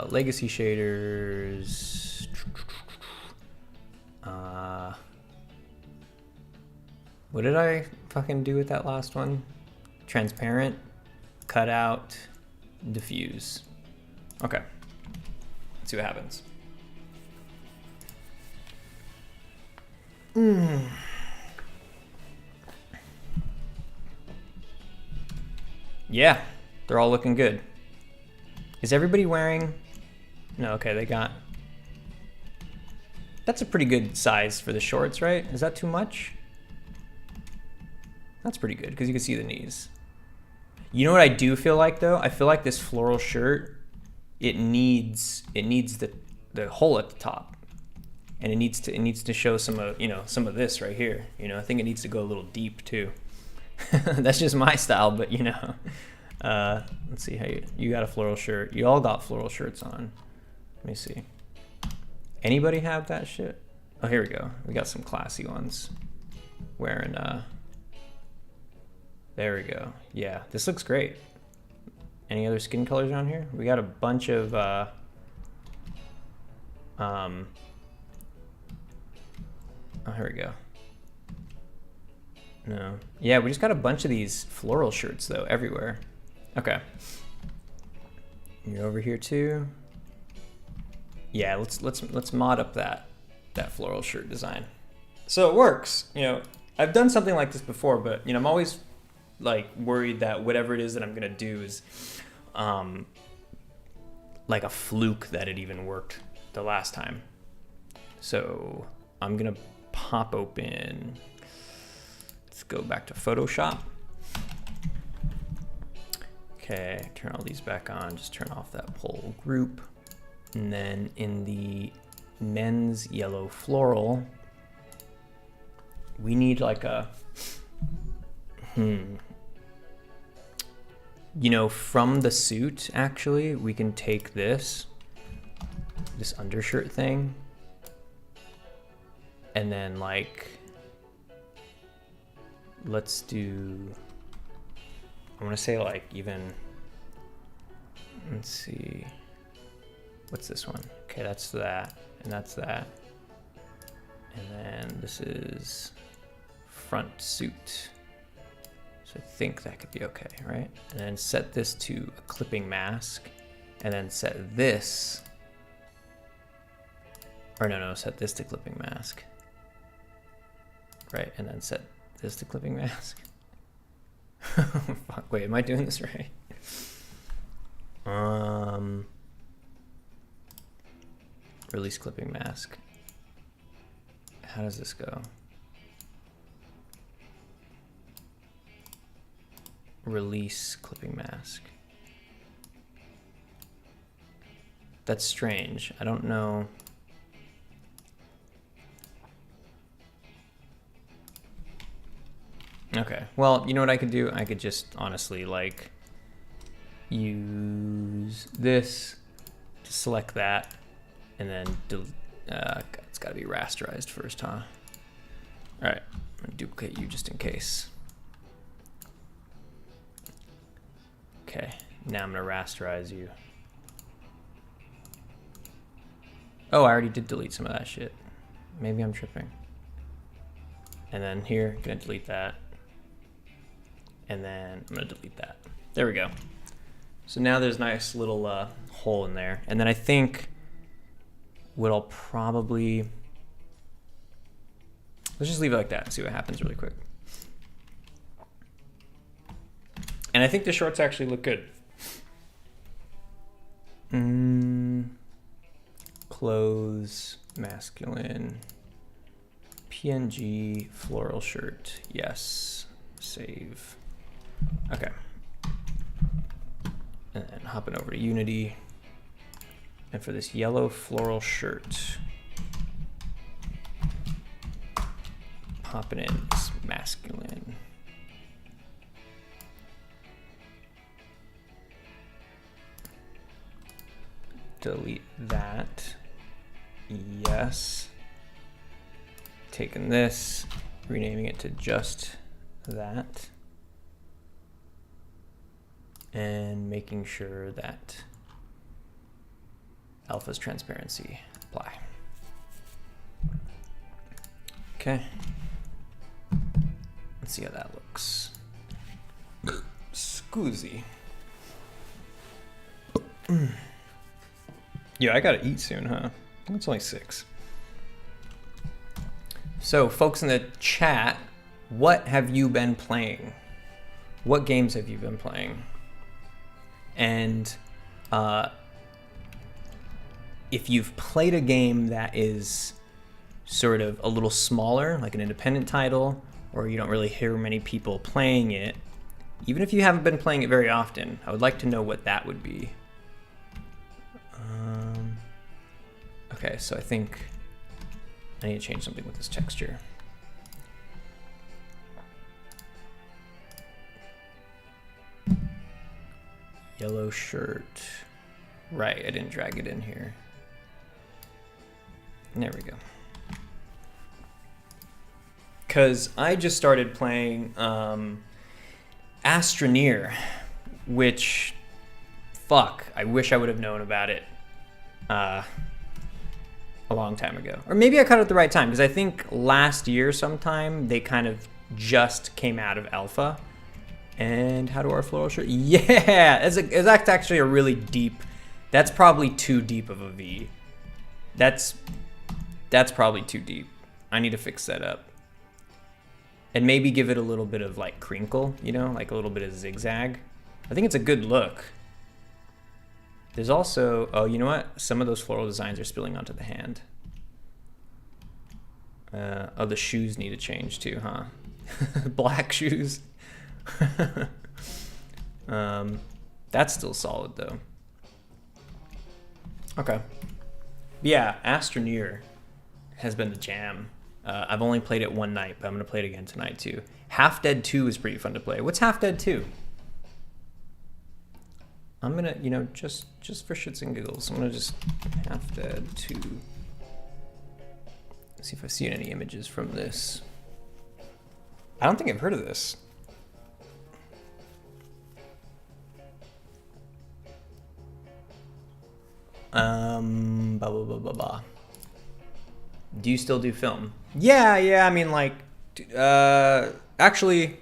legacy shaders. What did I fucking do with that last one? Transparent, cut out, diffuse. Okay, let's see what happens. Yeah, they're all looking good. Is everybody wearing? No, okay, they got. That's a pretty good size for the shorts, right? Is that too much? That's pretty good because you can see the knees. You know what I do feel like though? I feel like this floral shirt, it needs the hole at the top, and it needs to show some of this right here. You know, I think it needs to go a little deep too. That's just my style, but you know. Let's see how you got a floral shirt. You all got floral shirts on. Let me see. Anybody have that shit? Oh, here we go. We got some classy ones. Wearing there we go. Yeah, this looks great. Any other skin colors on here? We got a bunch of oh, here we go. No. Yeah, we just got a bunch of these floral shirts though everywhere. Okay. You're over here too. Yeah, let's mod up that floral shirt design. So it works. You know, I've done something like this before, but you know, I'm always like worried that whatever it is that I'm gonna do is like a fluke that it even worked the last time. So I'm gonna pop open. Let's go back to Photoshop. Okay, turn all these back on, just turn off that poll group. And then in the men's yellow floral, we need like a, you know, from the suit, actually, we can take this undershirt thing, and then like, let's do, I want to say like even, let's see, what's this one? Okay, that's that, and that's that. And then this is front suit. So I think that could be okay, right? And then set this to a clipping mask, and then set this, or no, set this to clipping mask. Right, and then set this to clipping mask. Fuck, wait, am I doing this right? Release clipping mask. How does this go? Release clipping mask. That's strange. I don't know. Okay, well, you know what I could do? I could just honestly like use this to select that, and then it's gotta be rasterized first, huh? All right, I'm gonna duplicate you just in case. Okay, now I'm gonna rasterize you. Oh, I already did delete some of that shit. Maybe I'm tripping. And then here, gonna delete that. And then I'm gonna delete that. There we go. So now there's a nice little hole in there. And then I think what I'll probably, let's just leave it like that and see what happens really quick. And I think the shorts actually look good. Clothes, masculine, PNG, floral shirt. Yes, save. Okay. And then hopping over to Unity. And for this yellow floral shirt, popping in this masculine. Delete that. Yes. Taking this, renaming it to just that. And making sure that alpha's transparency apply. Okay. Let's see how that looks. Scoozy. Yeah, I gotta eat soon, huh? It's only 6. So, folks in the chat, what have you been playing? What games have you been playing? And if you've played a game that is sort of a little smaller, like an independent title, or you don't really hear many people playing it, even if you haven't been playing it very often, I would like to know what that would be. Okay, so I think I need to change something with this texture. Yellow shirt. Right, I didn't drag it in here. There we go. Because I just started playing Astroneer, which, fuck, I wish I would have known about it a long time ago. Or maybe I caught it at the right time, because I think last year sometime they kind of just came out of alpha. And how do our floral shirt? Yeah, it's actually a really deep, that's probably too deep of a V. That's probably too deep. I need to fix that up. And maybe give it a little bit of like crinkle, you know, like a little bit of zigzag. I think it's a good look. There's also, oh, you know what? Some of those floral designs are spilling onto the hand. Oh, the shoes need to change too, huh? Black shoes. That's still solid though. Okay. Yeah, Astroneer has been the jam. I've only played it one night, but I'm gonna play it again tonight too. Half Dead 2 is pretty fun to play. What's Half Dead 2? I'm gonna, you know, just for shits and giggles, I'm gonna just Half Dead 2. See if I see any images from this. I don't think I've heard of this. Blah, blah, blah, blah, blah. Do you still do film? Yeah, I mean, like, actually,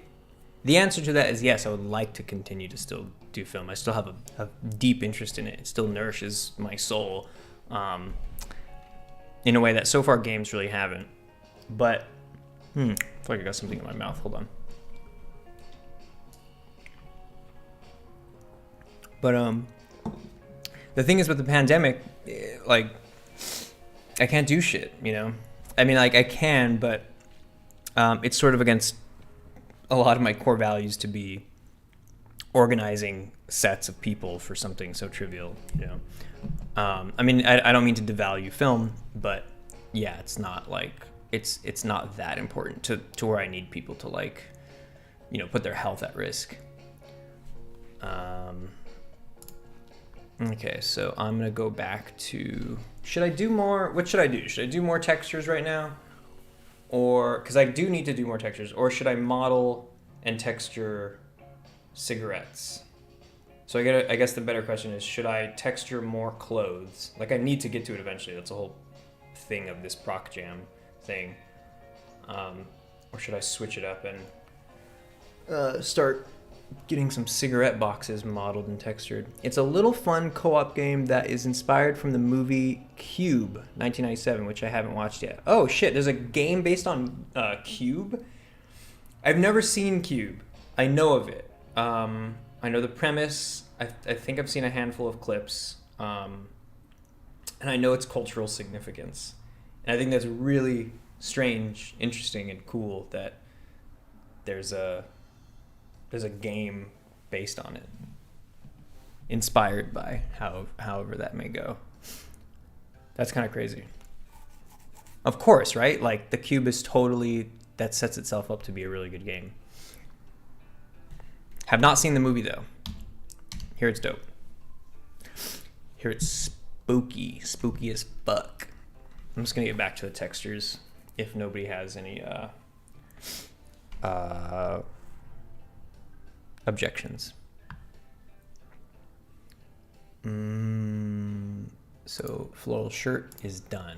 the answer to that is yes, I would like to continue to still do film. I still have a deep interest in it. It still nourishes my soul in a way that so far games really haven't. But, I feel like I got something in my mouth. Hold on. But, the thing is with the pandemic, like, I can't do shit, you know? I mean, like, I can, but it's sort of against a lot of my core values to be organizing sets of people for something so trivial, you know? I mean, I don't mean to devalue film, but yeah, it's not like, it's not that important to where I need people to, like, you know, put their health at risk. Okay, so I'm gonna go back to, should I do more, what should I do? Should I do more textures right now? Or, because I do need to do more textures, or should I model and texture cigarettes? So I guess the better question is, should I texture more clothes? Like, I need to get to it eventually, that's a whole thing of this Procjam thing. Or should I switch it up and start getting some cigarette boxes modeled and textured? It's a little fun co-op game that is inspired from the movie Cube, 1997, which I haven't watched yet. Oh shit, there's a game based on Cube? I've never seen Cube. I know of it. I know the premise. I think I've seen a handful of clips. And I know its cultural significance. And I think that's really strange, interesting, and cool that there's a game based on it, inspired by however that may go. That's kind of crazy. Of course, right? Like, the Cube is totally, that sets itself up to be a really good game. Have not seen the movie, though. Hear it's dope. Hear it's spooky as fuck. I'm just gonna get back to the textures if nobody has any objections. So floral shirt is done.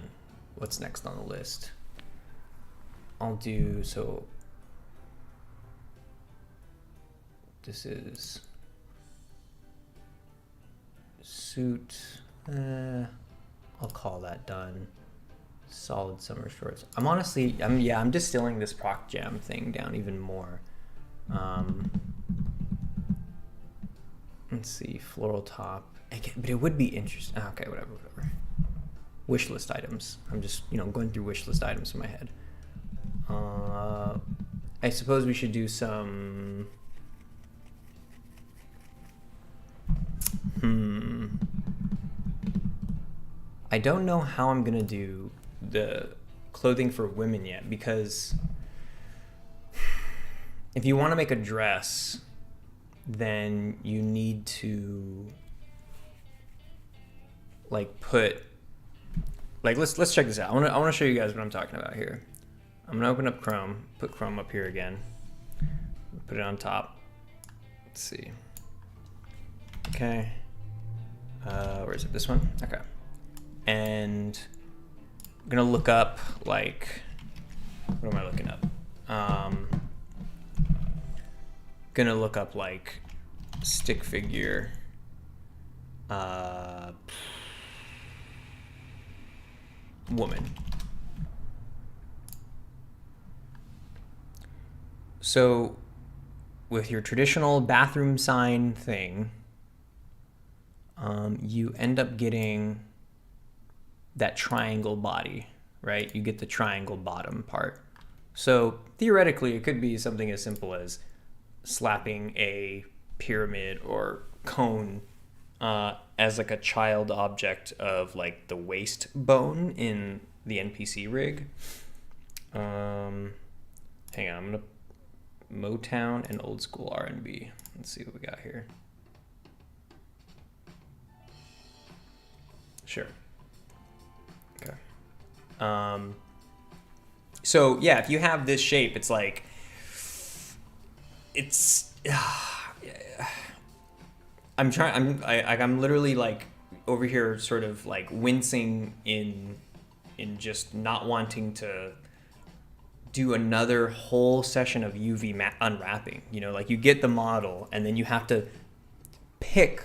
What's next on the list? I'll do, so this is suit. I'll call that done. Solid summer shorts. I'm distilling this Procjam thing down even more. Let's see, floral top. But it would be interesting. Okay, whatever. Wish list items. I'm just, going through wish list items in my head. I suppose we should do some. I don't know how I'm gonna do the clothing for women yet, because if you want to make a dress, then you need to let's check this out. I want to show you guys what I'm talking about here. I'm gonna open up Chrome, put Chrome up here again, put it on top. Let's see. Okay. Where is it? This one? Okay. And I'm gonna look up, what am I looking up? Gonna look up stick figure. Woman. So with your traditional bathroom sign thing, you end up getting that triangle body, right? You get the triangle bottom part. So theoretically, it could be something as simple as slapping a pyramid or cone as a child object of the waist bone in the NPC rig. Hang on, I'm gonna Motown and old school R&B. Let's see what we got here. Sure. Okay. So yeah, if you have this shape, it's I'm literally over here sort of wincing in just not wanting to do another whole session of UV unwrapping. You get the model and then you have to pick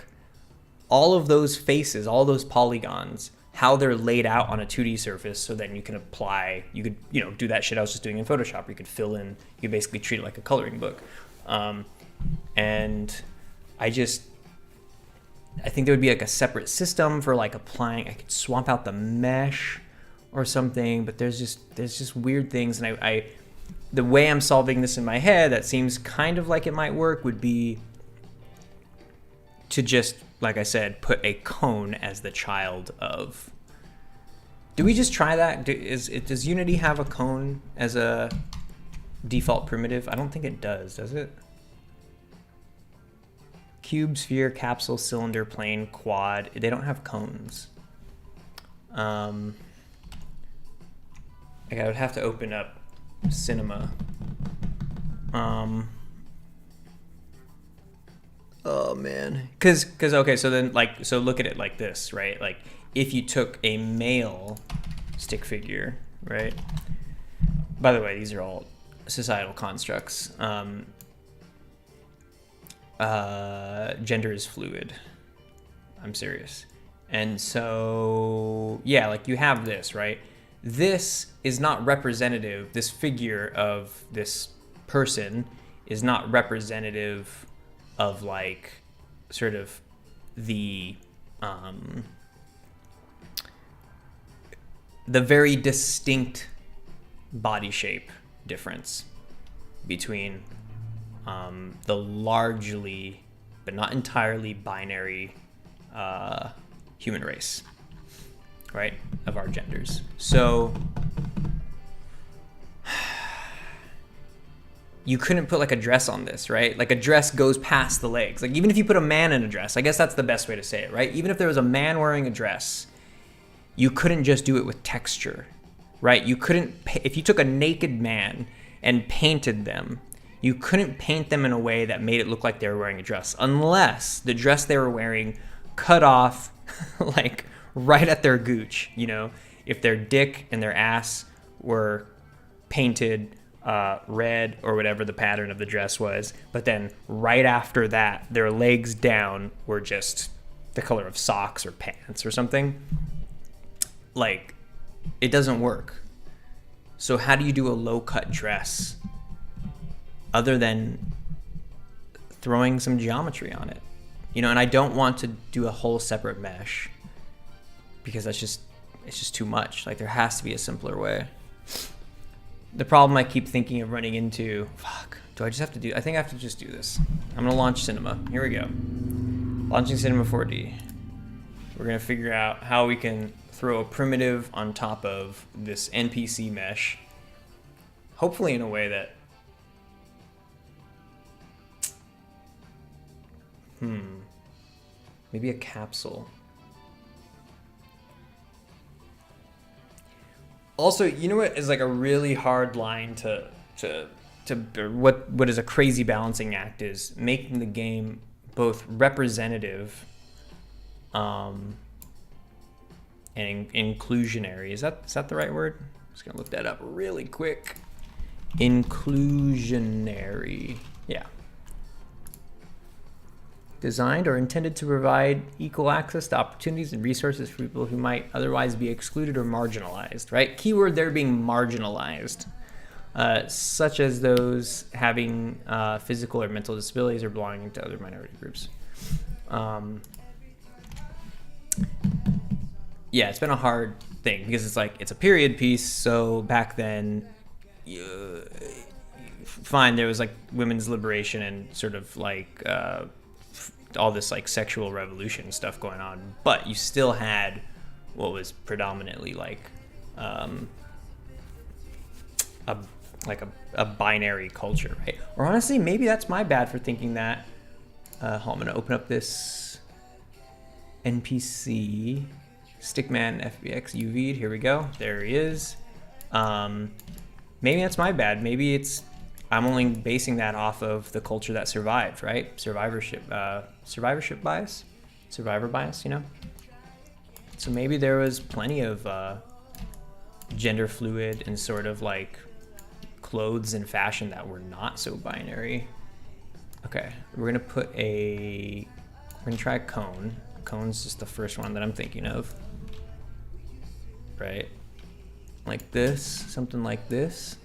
all of those faces, all those polygons, how they're laid out on a 2D surface, so then you can apply, you could, do that shit I was just doing in Photoshop, where you could fill in, you basically treat it like a coloring book. And I think there would be a separate system for applying. I could swap out the mesh or something, but there's just weird things. And I the way I'm solving this in my head, that seems kind of like it might work, would be to just, like I said, put a cone as the child of. Do we just try that? Does Unity have a cone as a default primitive? I don't think it does it? Cube, sphere, capsule, cylinder, plane, quad. They don't have cones. I would have to open up Cinema. Oh man. Cause okay, so then so look at it like this, right? If you took a male stick figure, right? By the way, these are all societal constructs. Gender is fluid. I'm serious. And so, yeah, you have this, right? This is not representative. This figure of this person is not representative of sort of the the very distinct body shape difference between the largely, but not entirely binary human race, right, of our genders. So you couldn't put like a dress on this, right? Like a dress goes past the legs. Like even if you put a man in a dress, I guess that's the best way to say it, right? Even if there was a man wearing a dress, you couldn't just do it with texture, right? You couldn't, if you took a naked man and painted them, you couldn't paint them in a way that made it look like they were wearing a dress, unless the dress they were wearing cut off like right at their gooch, you know? If their dick and their ass were painted red or whatever the pattern of the dress was, but then right after that, their legs down were just the color of socks or pants or something. Like, it doesn't work. So how do you do a low-cut dress other than throwing some geometry on it? You know, and I don't want to do a whole separate mesh because it's just too much. Like, there has to be a simpler way. The problem I keep thinking of running into, do I just have to do, I think I have to just do this. I'm gonna launch Cinema. Here we go. Launching Cinema 4D. We're gonna figure out how we can throw a primitive on top of this NPC mesh, hopefully in a way that, maybe a capsule. Also, you know what is like a really hard line to what is a crazy balancing act is making the game both representative and inclusionary. Is that the right word? I'm just gonna look that up really quick. Inclusionary. Yeah. Designed or intended to provide equal access to opportunities and resources for people who might otherwise be excluded or marginalized, right? Keyword there being marginalized, such as those having physical or mental disabilities or belonging to other minority groups. Yeah, it's been a hard thing because it's like, it's a period piece. So back then, fine, there was like women's liberation and sort of like, all this like sexual revolution stuff going on, but you still had what was predominantly like a binary culture, right? Or honestly, maybe that's my bad for thinking that. I'm gonna open up this NPC Stickman FBX UV'd. Here we go. There he is. Maybe that's my bad. Maybe I'm only basing that off of the culture that survived, right? Survivorship bias, survivor bias, you know? So maybe there was plenty of gender fluid and sort of like clothes and fashion that were not so binary. Okay, we're gonna try a cone. Cone's just the first one that I'm thinking of, right? Like this, something like this.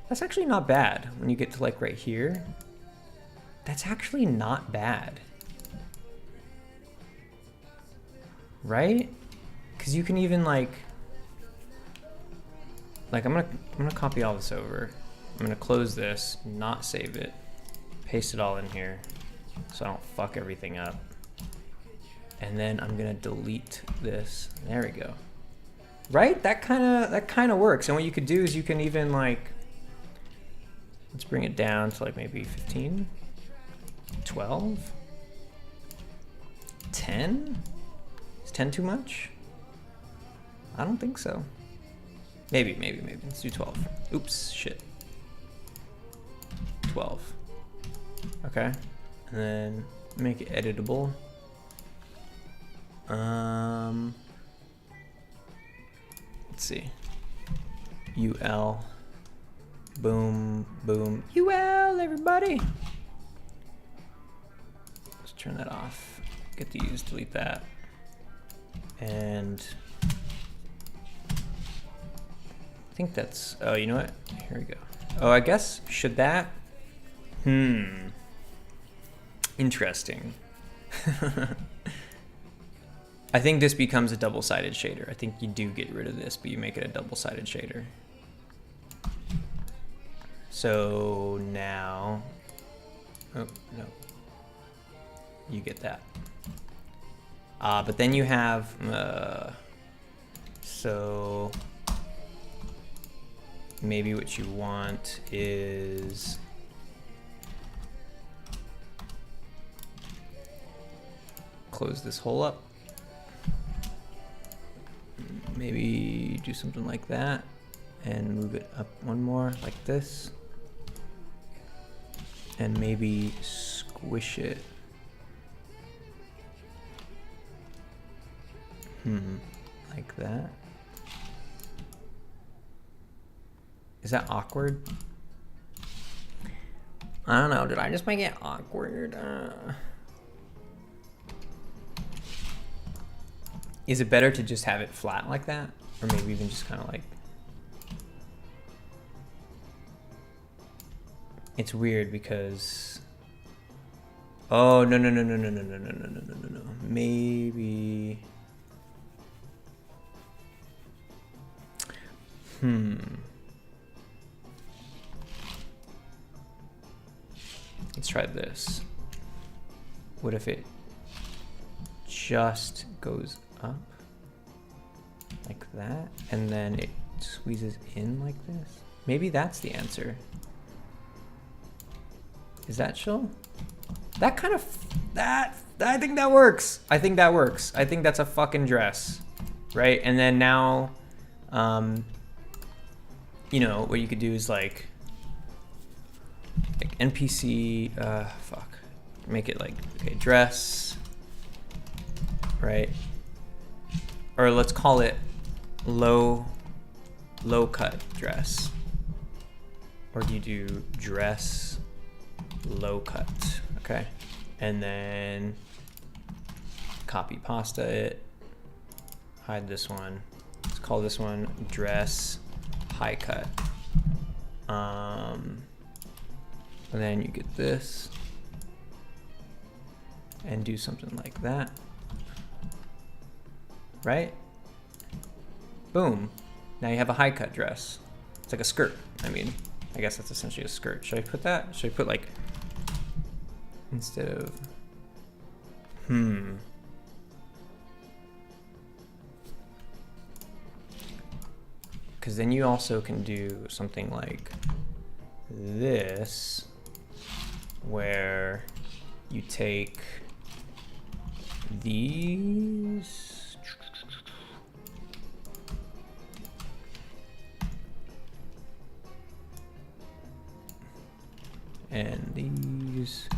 That's actually not bad when you get to like right here. That's actually not bad. Right? Because you can even like I'm gonna copy all this over. I'm gonna close this, not save it, paste it all in here so I don't fuck everything up. And then I'm gonna delete this. There we go. Right? That kind of works. And what you could do is you can even like, let's bring it down to like maybe 15, 12, 10? Is 10 too much? I don't think so. Maybe. Let's do 12. Oops, shit. 12. Okay. And then make it editable. Let's see. UL. Boom, boom. UL, everybody. Let's turn that off. Get these, delete that. And I think that's, oh, you know what? Here we go. Oh, I guess, should that? Interesting. I think this becomes a double-sided shader. I think you do get rid of this, but you make it a double-sided shader. So now, oh no, you get that. But then you have, so maybe what you want is close this hole up. Maybe do something like that and move it up one more like this. And maybe squish it. Like that. Is that awkward? I don't know, did I just make it awkward? Is it better to just have it flat like that? Or maybe even just kind of like... It's weird because... Oh, no. Maybe... Let's try this. What if it just goes up like that and then it squeezes in like this? Maybe that's the answer. Is that chill? That kind of, I think that works. I think that works. I think that's a fucking dress, right? And then now, you know, what you could do is like NPC, make it like, okay, dress, right? Or let's call it low cut dress. Or do you do dress, low cut, okay? And then copy pasta it, hide this one. Let's call this one dress, high cut. And then you get this and do something like that, right? Boom. Now you have a high cut dress. It's like a skirt. I mean, I guess that's essentially a skirt. Should I put that? Should I put like, instead of, because then you also can do something like this, where you take these and these,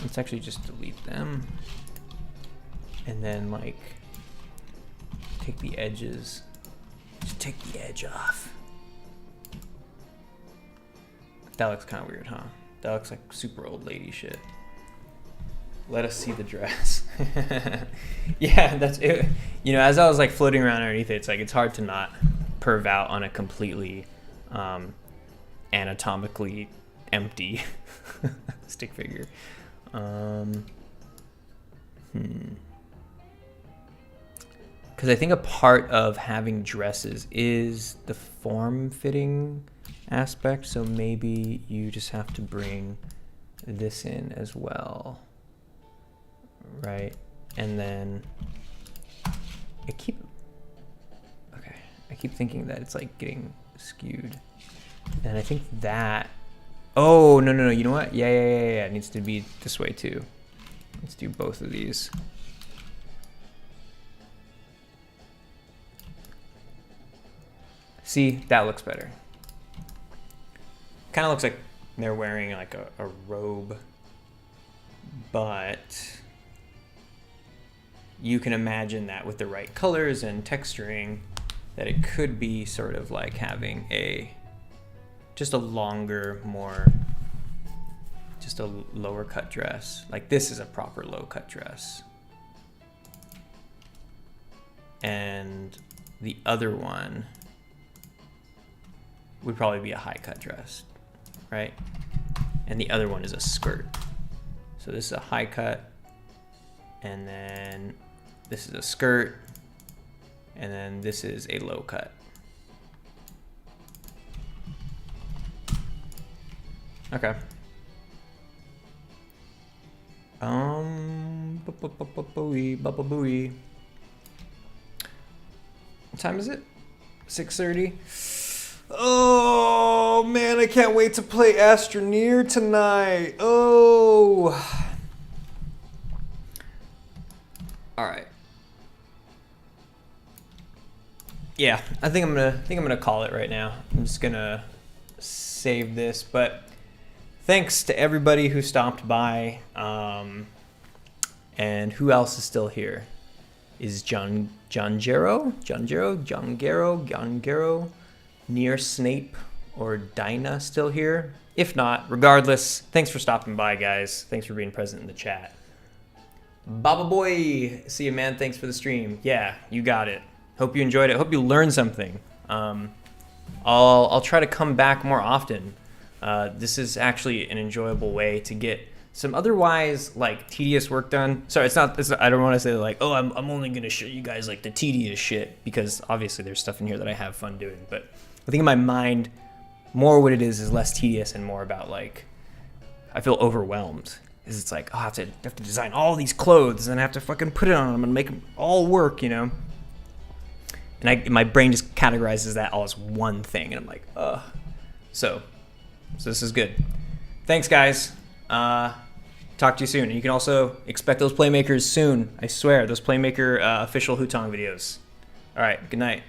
let's actually just delete them and then like take the edges, just take the edge off. That looks kind of weird, huh? That looks like super old lady shit. Let us see the dress. Yeah, that's it. You know, as I was like floating around underneath it, it's like, it's hard to not perv out on a completely anatomically empty stick figure. Because I think a part of having dresses is the form-fitting aspect, so maybe you just have to bring this in as well, right? And then I keep thinking that it's like getting skewed, and I think that, oh no, you know what, yeah, it needs to be this way too. Let's do both of these. See, that looks better. Kind of looks like they're wearing like a robe, but you can imagine that with the right colors and texturing, that it could be sort of like having just a longer, just a lower cut dress. Like this is a proper low cut dress, and the other one would probably be a high cut dress, right? And the other one is a skirt. So this is a high cut, and then this is a skirt, and then this is a low cut. Okay. Booey. What time is it? 6:30. Oh man, I can't wait to play Astroneer tonight. Oh. All right. Yeah, I think I'm gonna call it right now. I'm just gonna save this, but thanks to everybody who stopped by. And who else is still here? Is John Gero, Near Snape, or Dinah still here? If not, regardless, thanks for stopping by, guys. Thanks for being present in the chat. Baba Boy, see you, man. Thanks for the stream. Yeah, you got it. Hope you enjoyed it. Hope you learned something. I'll try to come back more often. This is actually an enjoyable way to get some otherwise like tedious work done. Sorry, it's not. I don't want to say like, oh, I'm only gonna show you guys like the tedious shit, because obviously there's stuff in here that I have fun doing. But I think in my mind, more what it is less tedious and more about like, I feel overwhelmed. Is it's like, oh, I have to design all these clothes and I have to fucking put it on them and make them all work, you know. And my brain just categorizes that all as one thing, and I'm like, ugh. So this is good. Thanks, guys. Talk to you soon. And you can also expect those Playmakers soon. I swear, those Playmaker official Hutong videos. All right, good night.